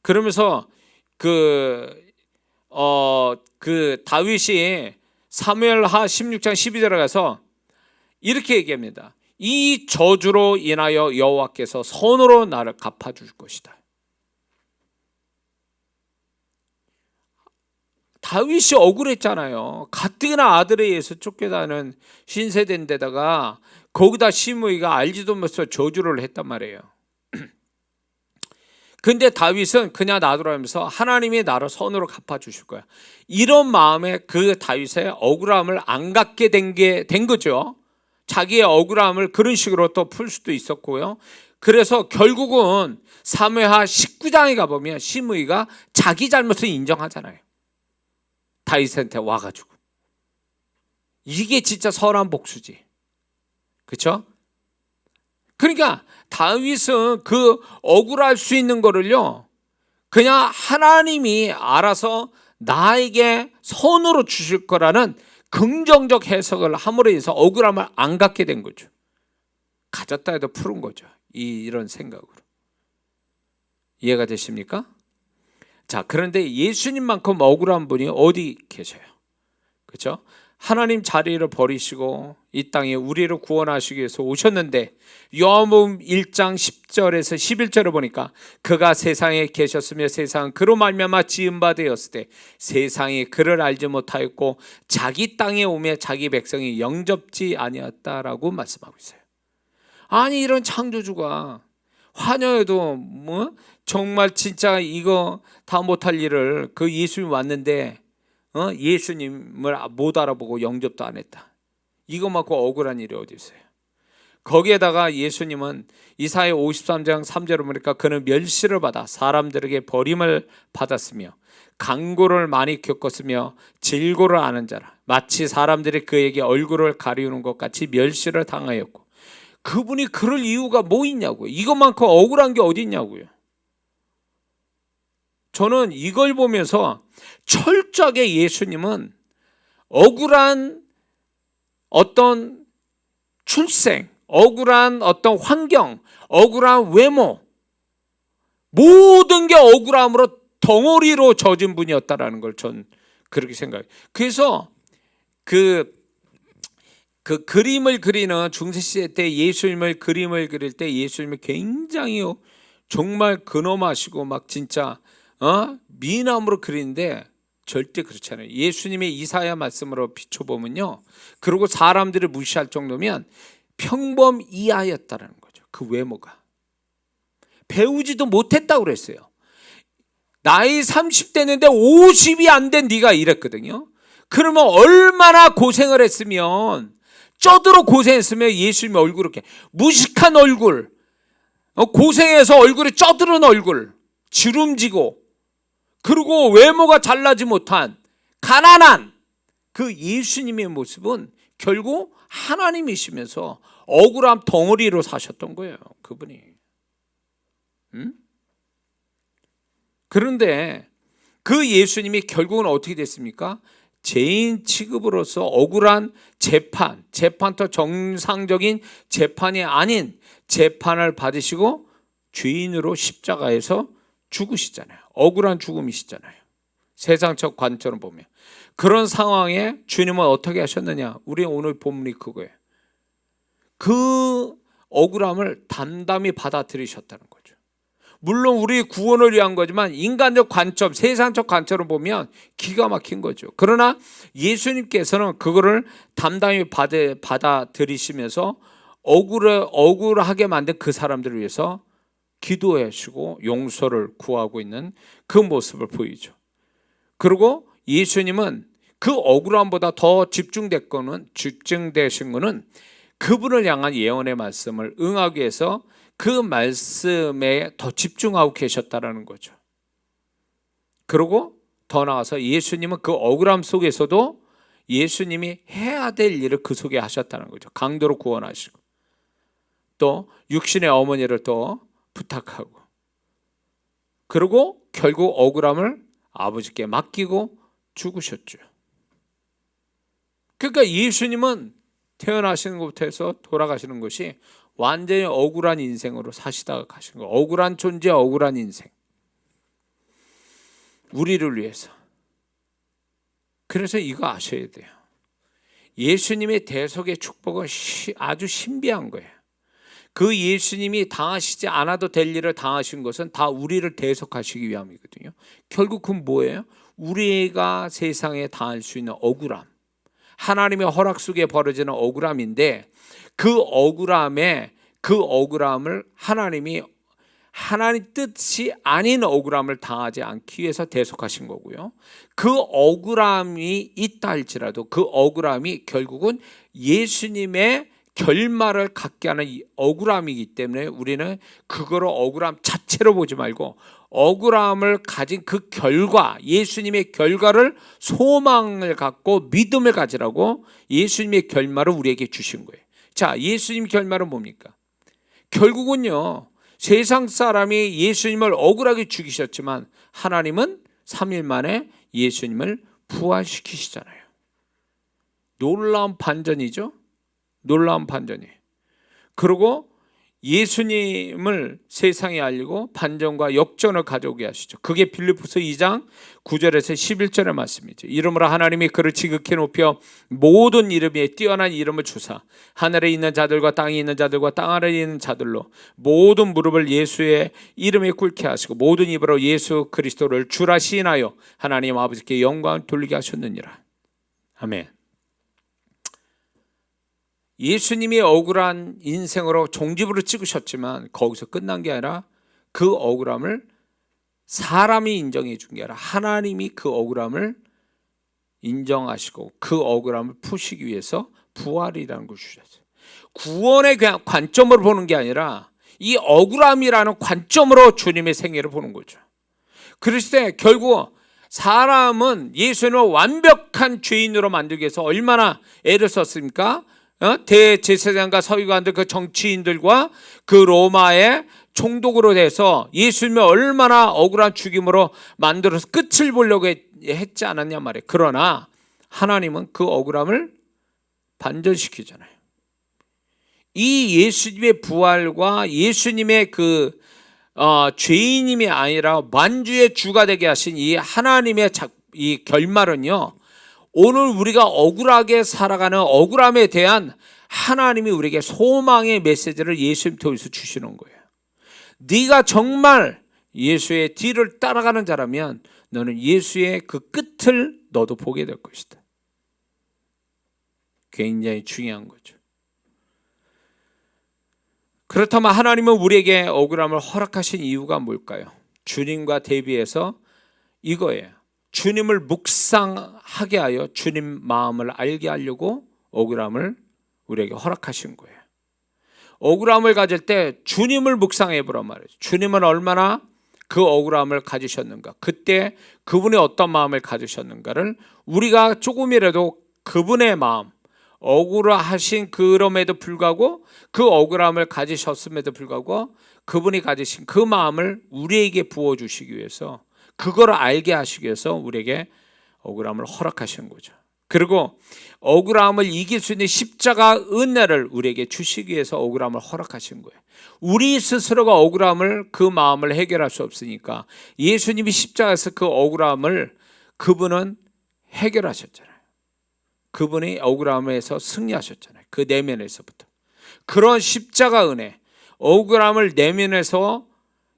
그러면서 그 다윗이 사무엘하 16장 12절에 가서 이렇게 얘기합니다. 이 저주로 인하여 여호와께서 손으로 나를 갚아줄 것이다. 다윗이 억울했잖아요. 가뜩이나 아들에 의해서 쫓겨나는 신세대인데다가 거기다 시므이가 알지도 못해서 저주를 했단 말이에요. 근데 다윗은 그냥 놔두라면서 하나님이 나를 손으로 갚아주실 거야. 이런 마음에 그 다윗의 억울함을 안 갖게 된 거죠. 자기의 억울함을 그런 식으로 또 풀 수도 있었고요. 그래서 결국은 사무엘하 19장에 가보면 시므이가 자기 잘못을 인정하잖아요. 다윗한테 와가지고. 이게 진짜 선한 복수지. 그렇죠? 그러니까 다윗은 그 억울할 수 있는 거를요 그냥 하나님이 알아서 나에게 손으로 주실 거라는 긍정적 해석을 함으로 해서 억울함을 안 갖게 된 거죠. 가졌다 해도 푸른 거죠. 이런 생각으로. 이해가 되십니까? 자, 그런데 예수님만큼 억울한 분이 어디 계셔요? 그렇죠? 하나님 자리를 버리시고 이 땅에 우리를 구원하시기 위해서 오셨는데 요한복음 1장 10절에서 11절을 보니까 그가 세상에 계셨으며 세상은 그로 말미암아 지은 바 되었을 때 세상이 그를 알지 못하였고 자기 땅에 오며 자기 백성이 영접지 아니었다라고 말씀하고 있어요. 아니 이런 창조주가 화녀에도 정말 진짜 이거 다 못할 일을 그 예수님이 왔는데 예수님을 못 알아보고 영접도 안 했다. 이거만큼 억울한 일이 어디 있어요? 거기에다가 예수님은 이사야 53장 3절을 보니까 그는 멸시를 받아 사람들에게 버림을 받았으며 강고를 많이 겪었으며 질고를 아는 자라 마치 사람들이 그에게 얼굴을 가리우는 것 같이 멸시를 당하였고 그분이 그럴 이유가 뭐 있냐고요. 이것만큼 억울한 게 어디 있냐고요. 저는 이걸 보면서 철저하게 예수님은 억울한 어떤 출생, 억울한 어떤 환경, 억울한 외모 모든 게 억울함으로 덩어리로 젖은 분이었다라는 걸 전 그렇게 생각해요. 그래서 그 그림을 그리는 중세시대 때 예수님을 그림을 그릴 때 예수님이 굉장히 정말 근엄하시고 막 진짜 미남으로 그리는데 절대 그렇지 않아요. 예수님의 이사야 말씀으로 비춰보면요. 그리고 사람들을 무시할 정도면 평범 이하였다라는 거죠. 그 외모가. 배우지도 못했다고 그랬어요. 나이 30대인데 50이 안 된 네가 이랬거든요. 그러면 얼마나 고생을 했으면 쩌드러 고생했으면 예수님의 얼굴 이렇게 무식한 얼굴 고생해서 얼굴에 쩌드른 얼굴 주름지고 그리고 외모가 잘나지 못한 가난한 그 예수님의 모습은 결국 하나님이시면서 억울함 덩어리로 사셨던 거예요. 그분이. 그런데 그 예수님이 결국은 어떻게 됐습니까? 죄인 취급으로서 억울한 재판도 정상적인 재판이 아닌 재판을 받으시고 죄인으로 십자가에서 죽으시잖아요. 억울한 죽음이시잖아요. 세상적 관점으로 보면. 그런 상황에 주님은 어떻게 하셨느냐? 우리 오늘 본문이 그거예요. 그 억울함을 담담히 받아들이셨다는 거죠. 물론 우리 구원을 위한 거지만 인간적 관점, 세상적 관점으로 보면 기가 막힌 거죠. 그러나 예수님께서는 그거를 담담히 받아들이시면서 억울하게 만든 그 사람들을 위해서 기도해 주시고 용서를 구하고 있는 그 모습을 보이죠. 그리고 예수님은 그 억울함보다 더 집중되신 거는 그분을 향한 예언의 말씀을 응하기 위해서 그 말씀에 더 집중하고 계셨다라는 거죠. 그리고 더 나아가서 예수님은 그 억울함 속에서도 예수님이 해야 될 일을 그 속에 하셨다는 거죠. 강도로 구원하시고 또 육신의 어머니를 또 부탁하고, 그리고 결국 억울함을 아버지께 맡기고 죽으셨죠. 그러니까 예수님은 태어나시는 것부터 해서 돌아가시는 것이 완전히 억울한 인생으로 사시다가 가신 거예요. 억울한 존재, 억울한 인생. 우리를 위해서. 그래서 이거 아셔야 돼요. 예수님의 대속의 축복은 아주 신비한 거예요. 그 예수님이 당하시지 않아도 될 일을 당하신 것은 다 우리를 대속하시기 위함이거든요. 결국 그건 뭐예요? 우리가 세상에 당할 수 있는 억울함, 하나님의 허락 속에 벌어지는 억울함인데, 그 억울함을 하나님이 하나님 뜻이 아닌 억울함을 당하지 않기 위해서 대속하신 거고요. 그 억울함이 있다 할지라도 그 억울함이 결국은 예수님의 결말을 갖게 하는 이 억울함이기 때문에 우리는 그거를 억울함 자체로 보지 말고 억울함을 가진 그 결과, 예수님의 결과를 소망을 갖고 믿음을 가지라고 예수님의 결말을 우리에게 주신 거예요. 자, 예수님 결말은 뭡니까? 결국은요, 세상 사람이 예수님을 억울하게 죽이셨지만 하나님은 3일 만에 예수님을 부활시키시잖아요. 놀라운 반전이죠. 놀라운 반전이에요. 그리고 예수님을 세상에 알리고 반전과 역전을 가져오게 하시죠. 그게 빌립보서 2장 9절에서 11절의 말씀이죠. 이름으로 하나님이 그를 지극히 높여 모든 이름에 뛰어난 이름을 주사 하늘에 있는 자들과 땅에 있는 자들과 땅 아래에 있는 자들로 모든 무릎을 예수의 이름에 꿇게 하시고 모든 입으로 예수 그리스도를 주라 시인하여 하나님 아버지께 영광을 돌리게 하셨느니라. 아멘. 예수님이 억울한 인생으로 종지부를 찍으셨지만 거기서 끝난 게 아니라 그 억울함을 사람이 인정해 준 게 아니라 하나님이 그 억울함을 인정하시고 그 억울함을 푸시기 위해서 부활이라는 걸 주셨어요. 구원의 그냥 관점으로 보는 게 아니라 이 억울함이라는 관점으로 주님의 생애를 보는 거죠. 그랬을 때 결국 사람은 예수님을 완벽한 죄인으로 만들기 위해서 얼마나 애를 썼습니까? 대제사장과 서기관들, 그 정치인들과 그 로마의 총독으로 돼서 예수님을 얼마나 억울한 죽임으로 만들어서 끝을 보려고 했지 않았냐 말이에요. 그러나 하나님은 그 억울함을 반전시키잖아요. 이 예수님의 부활과 예수님의 그 죄인임이 아니라 만주의 주가 되게 하신 이 하나님의 이 결말은요, 오늘 우리가 억울하게 살아가는 억울함에 대한 하나님이 우리에게 소망의 메시지를 예수님 통해서 주시는 거예요. 네가 정말 예수의 뒤를 따라가는 자라면 너는 예수의 그 끝을 너도 보게 될 것이다. 굉장히 중요한 거죠. 그렇다면 하나님은 우리에게 억울함을 허락하신 이유가 뭘까요? 주님과 대비해서 이거예요. 주님을 묵상하게 하여 주님 마음을 알게 하려고 억울함을 우리에게 허락하신 거예요. 억울함을 가질 때 주님을 묵상해 보란 말이죠. 주님은 얼마나 그 억울함을 가지셨는가, 그때 그분이 어떤 마음을 가지셨는가를 우리가 조금이라도 그분의 마음, 억울하신 그럼에도 불구하고 그 억울함을 가지셨음에도 불구하고 그분이 가지신 그 마음을 우리에게 부어주시기 위해서, 그거를 알게 하시기 위해서 우리에게 억울함을 허락하신 거죠. 그리고 억울함을 이길 수 있는 십자가 은혜를 우리에게 주시기 위해서 억울함을 허락하신 거예요. 우리 스스로가 억울함을, 그 마음을 해결할 수 없으니까 예수님이 십자가에서 그 억울함을 그분은 해결하셨잖아요. 그분이 억울함에서 승리하셨잖아요. 그 내면에서부터. 그런 십자가 은혜, 억울함을 내면에서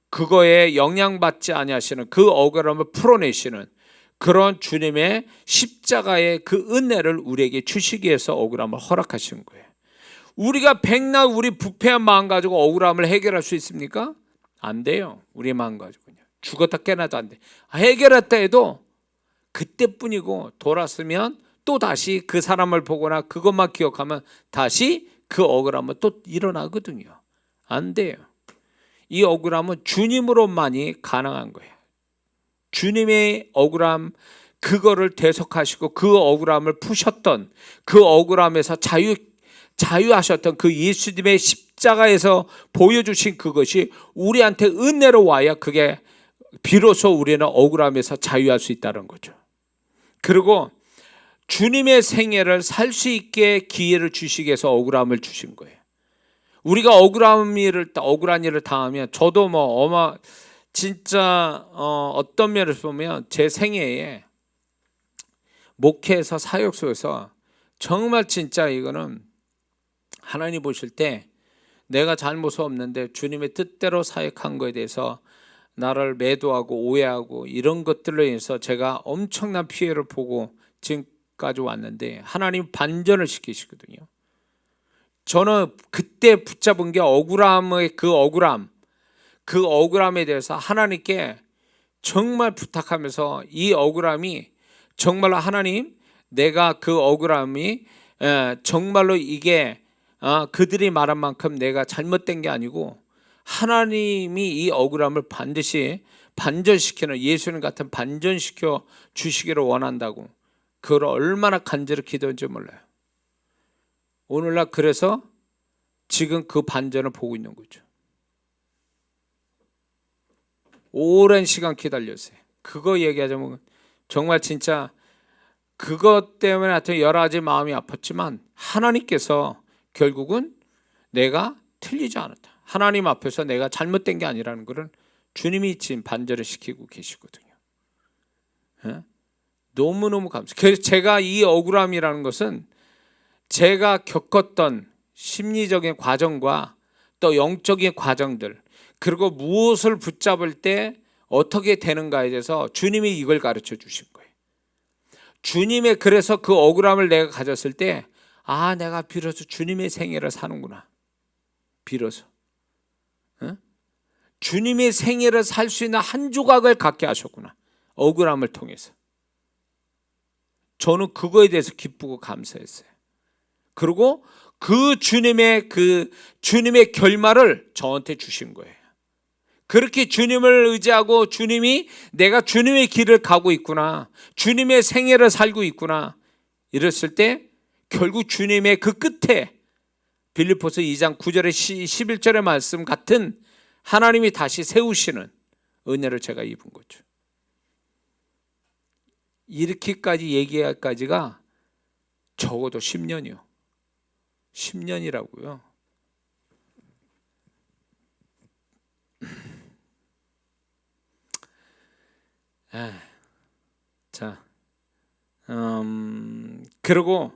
그거에 영향받지 아니하시는, 그 억울함을 풀어내시는 그런 주님의 십자가의 그 은혜를 우리에게 주시기 위해서 억울함을 허락하신 거예요. 우리가 백날 우리 부패한 마음 가지고 억울함을 해결할 수 있습니까? 안 돼요. 우리 마음 가지고 그냥 죽었다 깨나도 안 돼. 해결했다 해도 그때뿐이고, 돌았으면 또 다시 그 사람을 보거나 그것만 기억하면 다시 그 억울함은 또 일어나거든요. 안 돼요. 이 억울함은 주님으로만이 가능한 거예요. 주님의 억울함, 그거를 대속하시고 그 억울함을 푸셨던, 그 억울함에서 자유하셨던 그 예수님의 십자가에서 보여주신 그것이 우리한테 은혜로 와야 그게 비로소 우리는 억울함에서 자유할 수 있다는 거죠. 그리고 주님의 생애를 살 수 있게 기회를 주시기 위해서 억울함을 주신 거예요. 우리가 억울한 일을 당하면, 저도 진짜 어떤 면에서 보면 제 생애에 목회에서 사역 속에서 정말 진짜 이거는 하나님 보실 때 내가 잘못 없는데 주님의 뜻대로 사역한 거에 대해서 나를 매도하고 오해하고 이런 것들로 인해서 제가 엄청난 피해를 보고 지금까지 왔는데, 하나님 반전을 시키시거든요. 저는 그때 붙잡은 게 억울함의 그 억울함에 대해서 하나님께 정말 부탁하면서, 이 억울함이 정말로 하나님, 내가 그 억울함이 정말로 이게 그들이 말한 만큼 내가 잘못된 게 아니고 하나님이 이 억울함을 반드시 반전시키는, 예수님 같은 반전시켜 주시기를 원한다고, 그걸 얼마나 간절히 기도했는지 몰라요. 오늘날 그래서 지금 그 반전을 보고 있는 거죠. 오랜 시간 기다렸어요. 그거 얘기하자면 정말 진짜 그것 때문에 하여튼 여러 가지 마음이 아팠지만, 하나님께서 결국은 내가 틀리지 않았다, 하나님 앞에서 내가 잘못된 게 아니라는 것을 주님이 지금 반전을 시키고 계시거든요. 너무너무 감사해요. 그래서 제가 이 억울함이라는 것은 제가 겪었던 심리적인 과정과 또 영적인 과정들, 그리고 무엇을 붙잡을 때 어떻게 되는가에 대해서 주님이 이걸 가르쳐 주신 거예요. 주님의, 그래서 그 억울함을 내가 가졌을 때, 내가 비로소 주님의 생애를 사는구나. 비로소 주님의 생애를 살 수 있는 한 조각을 갖게 하셨구나, 억울함을 통해서. 저는 그거에 대해서 기쁘고 감사했어요. 그리고 그 주님의 결말을 저한테 주신 거예요. 그렇게 주님을 의지하고 주님이, 내가 주님의 길을 가고 있구나, 주님의 생애를 살고 있구나, 이랬을 때 결국 주님의 그 끝에 빌립보서 2장 9절에 11절의 말씀 같은 하나님이 다시 세우시는 은혜를 제가 입은 거죠. 이렇게까지 얘기할까지가 적어도 10년이요. 10년이라고요. 자, 그리고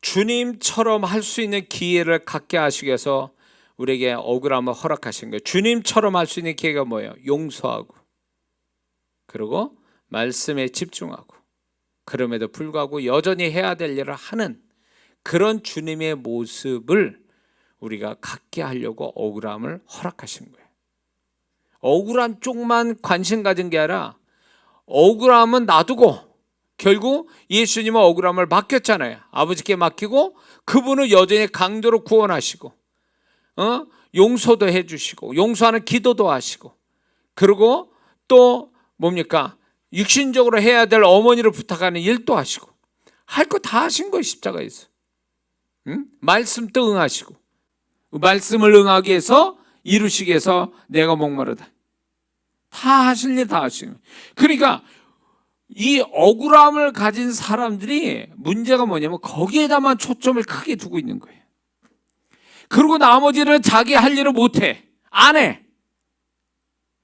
주님처럼 할 수 있는 기회를 갖게 하시기 위해서 우리에게 억울함을 허락하신 거예요. 주님처럼 할 수 있는 기회가 뭐예요? 용서하고, 그리고 말씀에 집중하고, 그럼에도 불구하고 여전히 해야 될 일을 하는 그런 주님의 모습을 우리가 갖게 하려고 억울함을 허락하신 거예요. 억울한 쪽만 관심 가진 게 아니라, 억울함은 놔두고 결국 예수님은 억울함을 맡겼잖아요. 아버지께 맡기고 그분은 여전히 강도로 구원하시고, 용서도 해주시고, 용서하는 기도도 하시고, 그리고 또 뭡니까? 육신적으로 해야 될 어머니를 부탁하는 일도 하시고, 할 거 다 하신 거예요. 십자가에서. 말씀도 응하시고, 말씀을 응하기 위해서, 이루시기 위해서 내가 목마르다, 다 하실 일 다 하시는 거예요. 그러니까 이 억울함을 가진 사람들이 문제가 뭐냐면 거기에다만 초점을 크게 두고 있는 거예요. 그리고 나머지는 자기 할 일을 못해, 안 해.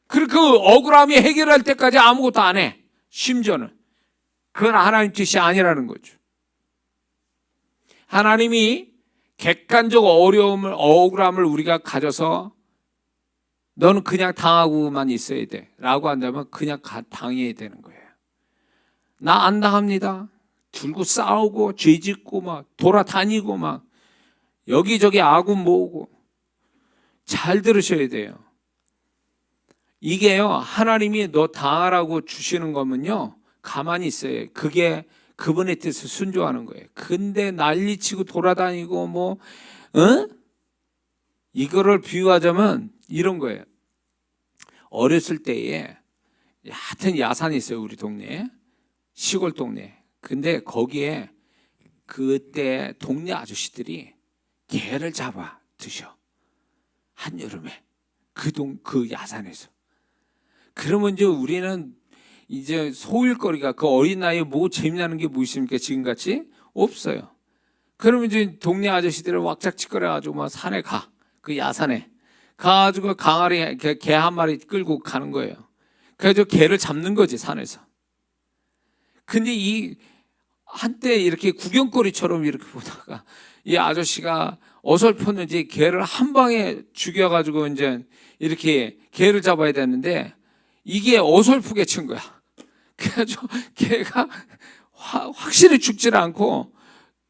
그리고 그 억울함이 해결할 때까지 아무것도 안 해. 심지어는 그건 하나님 뜻이 아니라는 거죠. 하나님이 객관적 어려움을, 억울함을 우리가 가져서 너는 그냥 당하고만 있어야 돼 라고 한다면 그냥 당해야 되는 거예요. 나 안 당합니다. 들고 싸우고 죄짓고 막 돌아다니고 막 여기저기 아군 모으고. 잘 들으셔야 돼요. 이게요, 하나님이 너 당하라고 주시는 거면요 가만히 있어요. 그게 그분의 뜻을 순종하는 거예요. 근데 난리치고 돌아다니고 뭐 이거를 비유하자면 이런 거예요. 어렸을 때에 하여튼 야산이 있어요. 우리 동네에, 시골 동네. 근데 거기에 그때 동네 아저씨들이 개를 잡아 드셔. 한여름에 그 야산에서. 그러면 이제 우리는 이제 소일거리가, 그 어린 나이에 뭐 재미나는 게 뭐 있습니까? 지금같이 없어요. 그러면 이제 동네 아저씨들을 왁작지껄해 가지고 막 산에 가. 그 야산에 가가지고 강아리 개 한 마리 끌고 가는 거예요. 그래서 개를 잡는 거지, 산에서. 근데 이 한때 이렇게 구경거리처럼 이렇게 보다가 이 아저씨가 어설펐는지 개를 한 방에 죽여가지고 이제 이렇게 개를 잡아야 되는데 이게 어설프게 친 거야. 그래가지고 개가 확실히 죽질 않고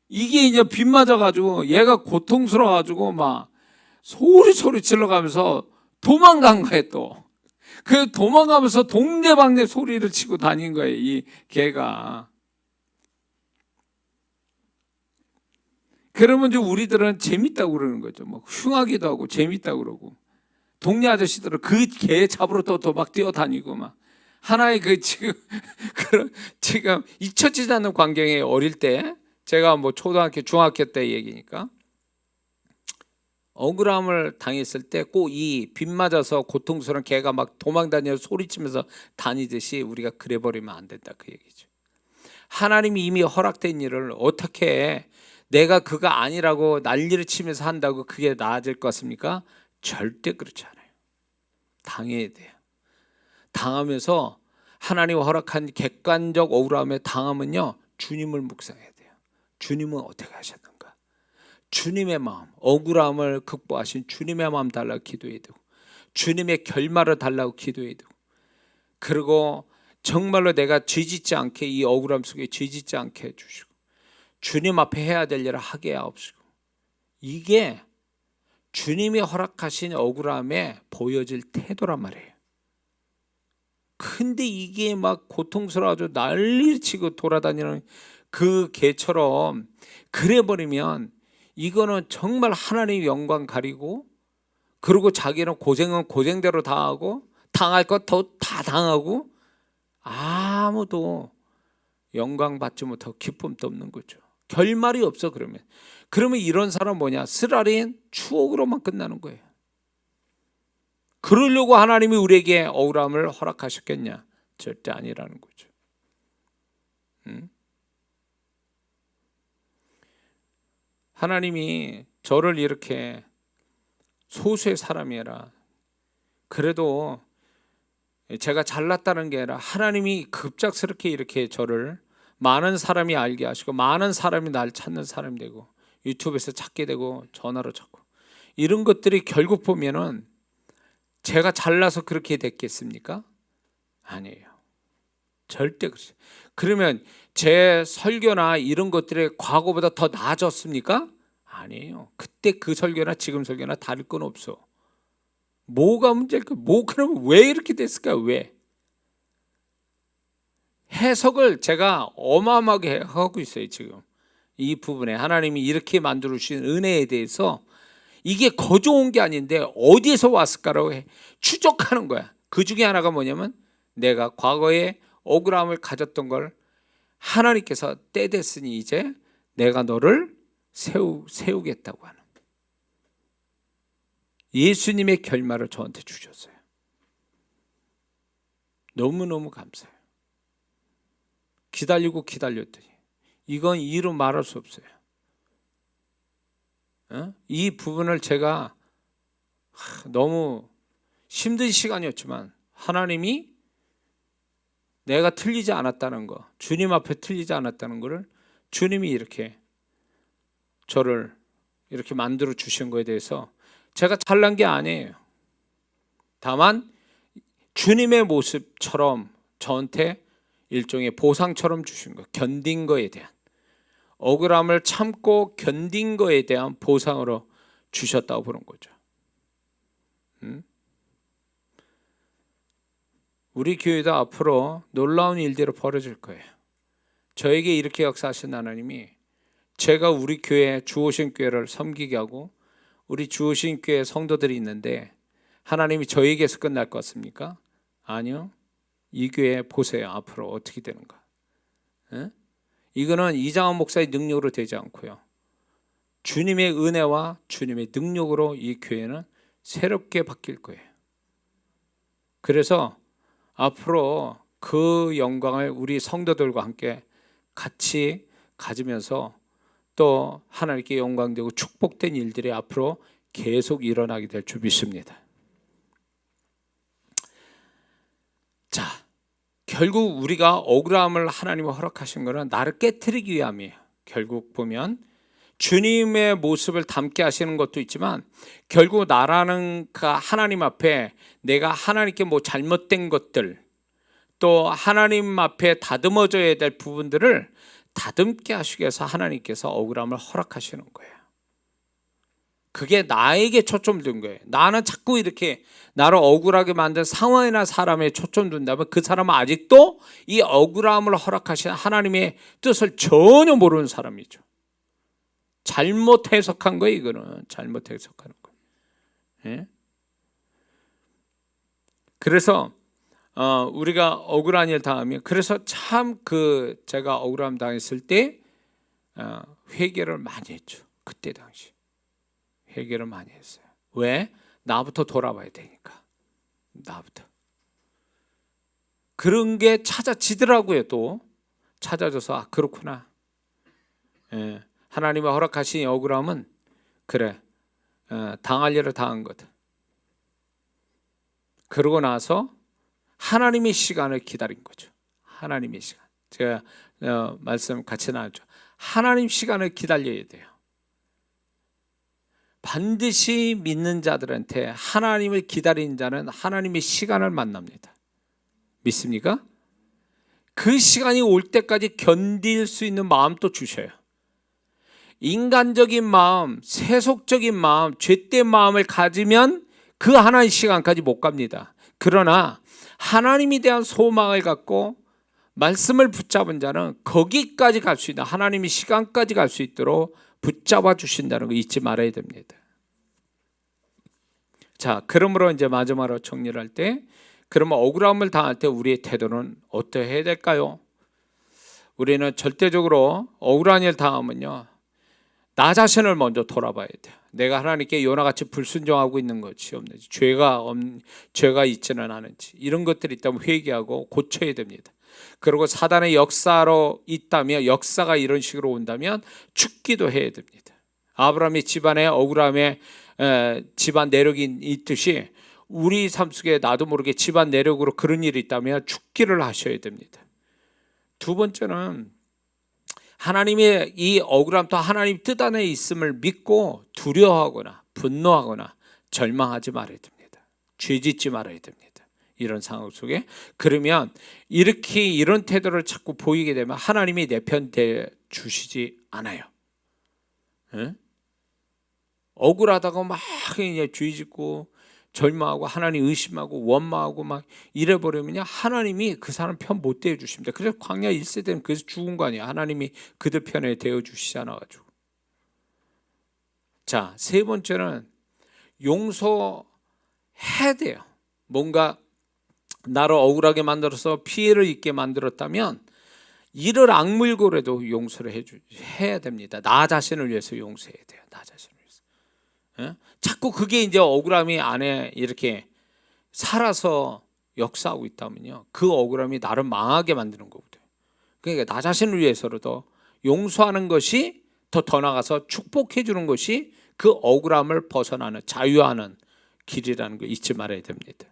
이게 이제 빗 맞아가지고 얘가 고통스러워가지고 막 소리 질러가면서 도망간 거예요 또. 그 도망가면서 동네방네 소리를 치고 다닌 거예요 이 개가. 그러면 이제 우리들은 재밌다고 그러는 거죠. 뭐 흉하기도 하고 재밌다고 그러고. 동네 아저씨들은 그 개 잡으러 또 막 뛰어다니고 막 하나의 그 지금 잊혀지지 않는 광경에 어릴 때 제가 뭐 초등학교 중학교 때 얘기니까 억울함을 당했을 때 꼭 이 빗 맞아서 고통스러운 개가 막 도망다녀 소리치면서 다니듯이 우리가 그래 버리면 안 된다 그 얘기죠. 하나님이 이미 허락된 일을 어떻게 내가 그거 아니라고 난리를 치면서 한다고 그게 나아질 것 같습니까? 절대 그렇지 않아요. 당해야 돼요. 당하면서 하나님 허락한 객관적 억울함에 당하면요 주님을 묵상해야 돼요. 주님은 어떻게 하셨는가? 주님의 마음, 억울함을 극복하신 주님의 마음 달라고 기도해야 되고 주님의 결말을 달라고 기도해야 되고 그리고 정말로 내가 죄짓지 않게 이 억울함 속에 죄짓지 않게 해주시고 주님 앞에 해야 될 일을 하게 하옵시고 이게 주님이 허락하신 억울함에 보여질 태도란 말이에요. 근데 이게 막 고통스러워가지고 난리치고 돌아다니는 그 개처럼 그래버리면 이거는 정말 하나님의 영광 가리고 그리고 자기는 고생은 고생대로 다 하고 당할 것 더 다 당하고 아무도 영광 받지 못하고 기쁨도 없는 거죠. 결말이 없어. 그러면 이런 사람 뭐냐? 쓰라린 추억으로만 끝나는 거예요. 그러려고 하나님이 우리에게 억울함을 허락하셨겠냐? 절대 아니라는 거죠. 하나님이 저를 이렇게 소수의 사람이라 그래도 제가 잘났다는 게 아니라 하나님이 급작스럽게 이렇게 저를 많은 사람이 알게 하시고 많은 사람이 날 찾는 사람이 되고 유튜브에서 찾게 되고 전화로 찾고 이런 것들이 결국 보면은 제가 잘나서 그렇게 됐겠습니까? 아니에요. 절대 그렇지. 그러면 제 설교나 이런 것들이 과거보다 더 나아졌습니까? 아니에요. 그때 그 설교나 지금 설교나 다를 건 없어. 뭐가 문제일까? 그러면 왜 이렇게 됐을까? 왜? 해석을 제가 어마어마하게 하고 있어요. 지금 이 부분에 하나님이 이렇게 만들어 주신 은혜에 대해서 이게 거저 온 게 아닌데 어디에서 왔을까라고 추적하는 거야. 그 중에 하나가 뭐냐면 내가 과거에 억울함을 가졌던 걸 하나님께서 때 됐으니 이제 내가 너를 세우겠다고 하는 예수님의 결말을 저한테 주셨어요. 너무너무 감사해요. 기다렸더니 이건 이루 말할 수 없어요. 이 부분을 제가 너무 힘든 시간이었지만 하나님이 내가 틀리지 않았다는 거, 주님 앞에 틀리지 않았다는 것을 주님이 이렇게 저를 이렇게 만들어 주신 거에 대해서 제가 잘난 게 아니에요. 다만 주님의 모습처럼 저한테 일종의 보상처럼 주신 거, 견딘 거에 대한, 억울함을 참고 견딘 거에 대한 보상으로 주셨다고 보는 거죠. 우리 교회도 앞으로 놀라운 일들이 벌어질 거예요. 저에게 이렇게 역사하신 하나님이 제가 우리 교회 주오신 교회를 섬기게 하고 우리 주오신 교회 성도들이 있는데 하나님이 저에게서 끝날 것 같습니까? 아니요. 이 교회 보세요. 앞으로 어떻게 되는가. 이거는 이장원 목사의 능력으로 되지 않고요. 주님의 은혜와 주님의 능력으로 이 교회는 새롭게 바뀔 거예요. 그래서 앞으로 그 영광을 우리 성도들과 함께 같이 가지면서 또 하나님께 영광되고 축복된 일들이 앞으로 계속 일어나게 될 줄 믿습니다. 자, 결국 우리가 억울함을 하나님이 허락하신 것은 나를 깨트리기 위함이에요. 결국 보면 주님의 모습을 담게 하시는 것도 있지만 결국 나라는 그 하나님 앞에 내가 하나님께 뭐 잘못된 것들 또 하나님 앞에 다듬어져야 될 부분들을 다듬게 하시기 위해서 하나님께서 억울함을 허락하시는 거예요. 그게 나에게 초점 둔 거예요. 나는 자꾸 이렇게 나를 억울하게 만든 상황이나 사람에 초점 둔다면 그 사람은 아직도 이 억울함을 허락하신 하나님의 뜻을 전혀 모르는 사람이죠. 잘못 해석한 거예요. 이거는 잘못 해석하는 거예요. 예? 그래서 우리가 억울한 일 당하면 그래서 참 제가 억울함 당했을 때 회개를 많이 했죠. 그때 당시 회개를 많이 했어요. 왜? 나부터 돌아봐야 되니까. 나부터. 그런 게 찾아지더라고요. 또 찾아져서 그렇구나. 예. 하나님이 허락하신 억울함은 그래 당할 일을 당한 거다. 그러고 나서 하나님의 시간을 기다린 거죠. 하나님의 시간. 제가 말씀 같이 나눴죠. 하나님 시간을 기다려야 돼요. 반드시 믿는 자들한테 하나님을 기다리는 자는 하나님의 시간을 만납니다. 믿습니까? 그 시간이 올 때까지 견딜 수 있는 마음도 주셔요. 인간적인 마음, 세속적인 마음, 죄된 마음을 가지면 그 하나의 시간까지 못 갑니다. 그러나 하나님에 대한 소망을 갖고 말씀을 붙잡은 자는 거기까지 갈 수 있는 하나님의 시간까지 갈 수 있도록 붙잡아 주신다는 거 잊지 말아야 됩니다. 자, 그러므로 이제 마지막으로 정리를 할 때 그러면 억울함을 당할 때 우리의 태도는 어떠해야 될까요? 우리는 절대적으로 억울한 일 당하면요. 나 자신을 먼저 돌아봐야 돼요. 내가 하나님께 요나같이 불순종하고 있는 것이 없는지 죄가 있지는 않은지 이런 것들이 있다면 회개하고 고쳐야 됩니다. 그리고 사단의 역사로 있다면 역사가 이런 식으로 온다면 죽기도 해야 됩니다. 아브라함의 집안에 억울함에 집안 내력이 있듯이 우리 삶 속에 나도 모르게 집안 내력으로 그런 일이 있다면 죽기를 하셔야 됩니다. 두 번째는 하나님의 이 억울함 또 하나님 뜻 안에 있음을 믿고 두려워하거나 분노하거나 절망하지 말아야 됩니다. 죄짓지 말아야 됩니다. 이런 상황 속에 그러면 이렇게 이런 태도를 자꾸 보이게 되면 하나님이 내 편 돼 주시지 않아요. 네? 억울하다고 막 죄짓고 절망하고 하나님 의심하고 원망하고 막 이래버리면 하나님이 그 사람 편 못 대해 주십니다. 그래서 광야 1세대는 그래서 죽은 거 아니에요. 하나님이 그들 편에 대해 주시지 않아가지고. 자, 세 번째는 용서해야 돼요. 뭔가 나를 억울하게 만들어서 피해를 입게 만들었다면 이를 악물고라도 용서를 해야 됩니다. 나 자신을 위해서 용서해야 돼요. 나 자신을 위해서. 예? 자꾸 그게 이제 억울함이 안에 이렇게 살아서 역사하고 있다면요. 그 억울함이 나를 망하게 만드는 거거든요. 그러니까 나 자신을 위해서라도 용서하는 것이 더 나아가서 축복해 주는 것이 그 억울함을 벗어나는 자유하는 길이라는 거 잊지 말아야 됩니다.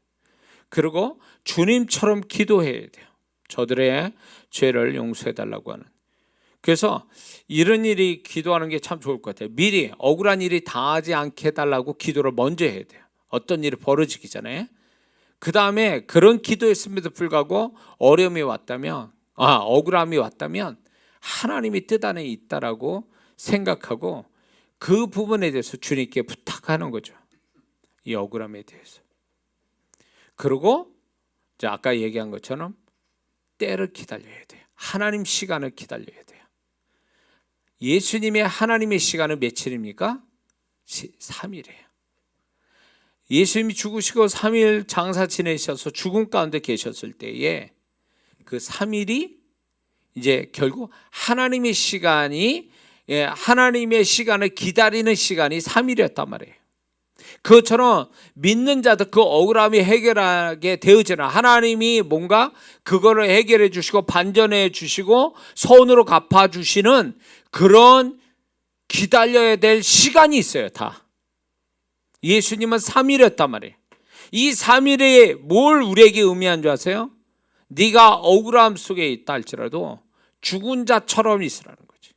그리고 주님처럼 기도해야 돼요. 저들의 죄를 용서해 달라고 하는. 그래서 이런 일이 기도하는 게 참 좋을 것 같아요. 미리 억울한 일이 당하지 않게 해달라고 기도를 먼저 해야 돼요. 어떤 일이 벌어지기 전에. 그 다음에 그런 기도했음에도 불구하고 어려움이 왔다면, 억울함이 왔다면 하나님이 뜻 안에 있다라고 생각하고 그 부분에 대해서 주님께 부탁하는 거죠. 이 억울함에 대해서. 그리고 아까 얘기한 것처럼 때를 기다려야 돼요. 하나님 시간을 기다려야 돼요. 예수님의 하나님의 시간은 며칠입니까? 3일이에요. 예수님이 죽으시고 3일 장사 지내셔서 죽음 가운데 계셨을 때에 그 3일이 이제 결국 하나님의 시간이, 하나님의 시간을 기다리는 시간이 3일이었단 말이에요. 그것처럼 믿는 자들 그 억울함이 해결하게 되어지는, 하나님이 뭔가 그거를 해결해 주시고 반전해 주시고 선으로 갚아 주시는 그런 기다려야 될 시간이 있어요. 다. 예수님은 3일이었단 말이에요. 이 3일이 뭘 우리에게 의미한 줄 아세요? 네가 억울함 속에 있다 할지라도 죽은 자처럼 있으라는 거지.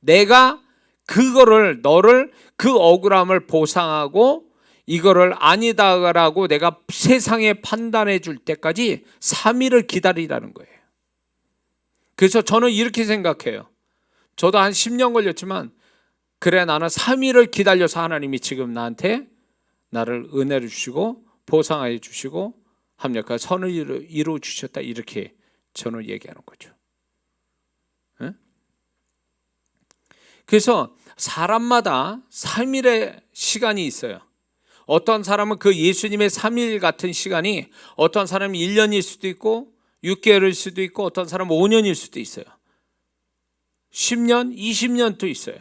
내가 그거를, 너를 그 억울함을 보상하고 이거를 아니다라고 내가 세상에 판단해 줄 때까지 3일을 기다리라는 거예요. 그래서 저는 이렇게 생각해요. 저도 한 10년 걸렸지만 그래, 나는 3일을 기다려서 하나님이 지금 나한테 나를 은혜를 주시고 보상해 주시고 합력과 선을 이루어 주셨다, 이렇게 저는 얘기하는 거죠. 네? 그래서 사람마다 3일의 시간이 있어요. 어떤 사람은 그 예수님의 3일 같은 시간이 어떤 사람은 1년일 수도 있고 6개월일 수도 있고 어떤 사람은 5년일 수도 있어요. 10년, 20년도 있어요.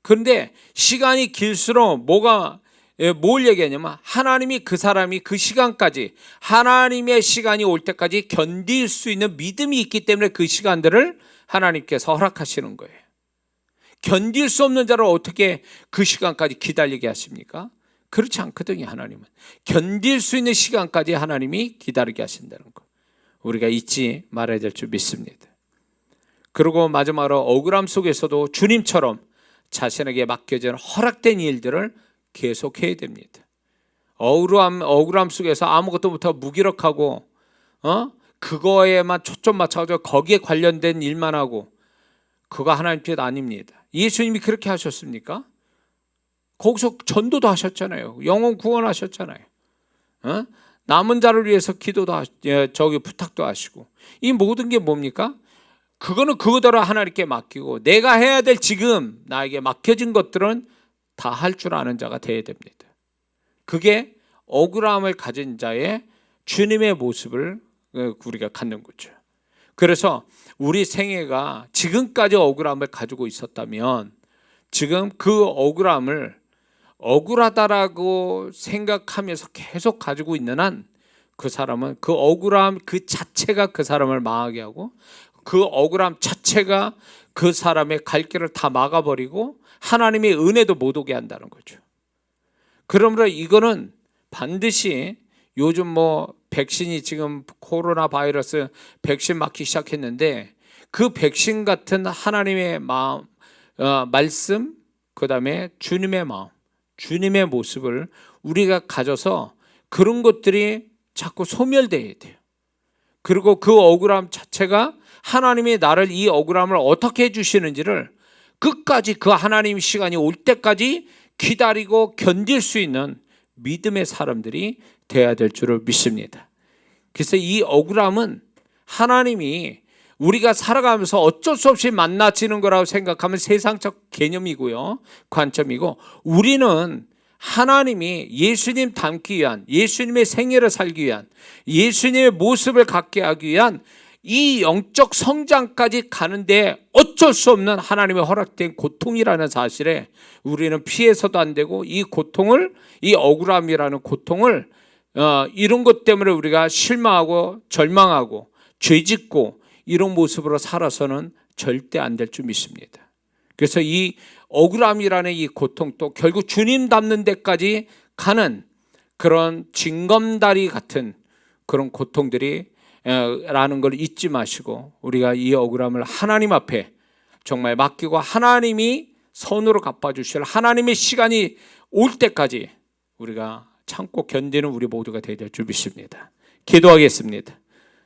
그런데 시간이 길수록 뭘 얘기하냐면 하나님이 그 사람이 그 시간까지, 하나님의 시간이 올 때까지 견딜 수 있는 믿음이 있기 때문에 그 시간들을 하나님께서 허락하시는 거예요. 견딜 수 없는 자를 어떻게 그 시간까지 기다리게 하십니까? 그렇지 않거든요. 하나님은 견딜 수 있는 시간까지 하나님이 기다리게 하신다는 거, 우리가 잊지 말아야 될 줄 믿습니다. 그리고 마지막으로 억울함 속에서도 주님처럼 자신에게 맡겨진 허락된 일들을 계속해야 됩니다. 억울함 속에서 아무것도 못하고 무기력하고 그거에만 초점 맞춰서 거기에 관련된 일만 하고, 그거 하나님 뜻 아닙니다. 예수님이 그렇게 하셨습니까? 거기서 전도도 하셨잖아요. 영혼 구원하셨잖아요. 남은 자를 위해서 기도도 부탁도 하시고, 이 모든 게 뭡니까? 그거는 그거대로 하나님께 맡기고 내가 해야 될 지금 나에게 맡겨진 것들은 다 할 줄 아는 자가 되어야 됩니다. 그게 억울함을 가진 자의 주님의 모습을 우리가 갖는 거죠. 그래서 우리 생애가 지금까지 억울함을 가지고 있었다면 지금 그 억울함을 억울하다라고 생각하면서 계속 가지고 있는 한 그 사람은 그 억울함 그 자체가 그 사람을 망하게 하고 그 억울함 자체가 그 사람의 갈 길을 다 막아버리고 하나님의 은혜도 못 오게 한다는 거죠. 그러므로 이거는 반드시 요즘 백신이 지금 코로나 바이러스 백신 맞기 시작했는데 그 백신 같은 하나님의 마음, 말씀, 그 다음에 주님의 마음, 주님의 모습을 우리가 가져서 그런 것들이 자꾸 소멸돼야 돼요. 그리고 그 억울함 자체가 하나님이 나를 이 억울함을 어떻게 해주시는지를 끝까지 그 하나님 시간이 올 때까지 기다리고 견딜 수 있는 믿음의 사람들이 되어야 될 줄을 믿습니다. 그래서 이 억울함은 하나님이 우리가 살아가면서 어쩔 수 없이 만나지는 거라고 생각하면 세상적 개념이고요, 관점이고, 우리는 하나님이 예수님 닮기 위한, 예수님의 생애를 살기 위한, 예수님의 모습을 갖게 하기 위한 이 영적 성장까지 가는데 어쩔 수 없는 하나님의 허락된 고통이라는 사실에 우리는 피해서도 안 되고, 이 고통을, 이 억울함이라는 고통을 이런 것 때문에 우리가 실망하고 절망하고 죄짓고 이런 모습으로 살아서는 절대 안 될 줄 믿습니다. 그래서 이 억울함이라는 이 고통도 결국 주님 닮는 데까지 가는 그런 징검다리 같은 그런 고통들이 라는 걸 잊지 마시고 우리가 이 억울함을 하나님 앞에 정말 맡기고 하나님이 선으로 갚아주실 하나님의 시간이 올 때까지 우리가 참고 견디는 우리 모두가 되게 될 줄 믿습니다. 기도하겠습니다.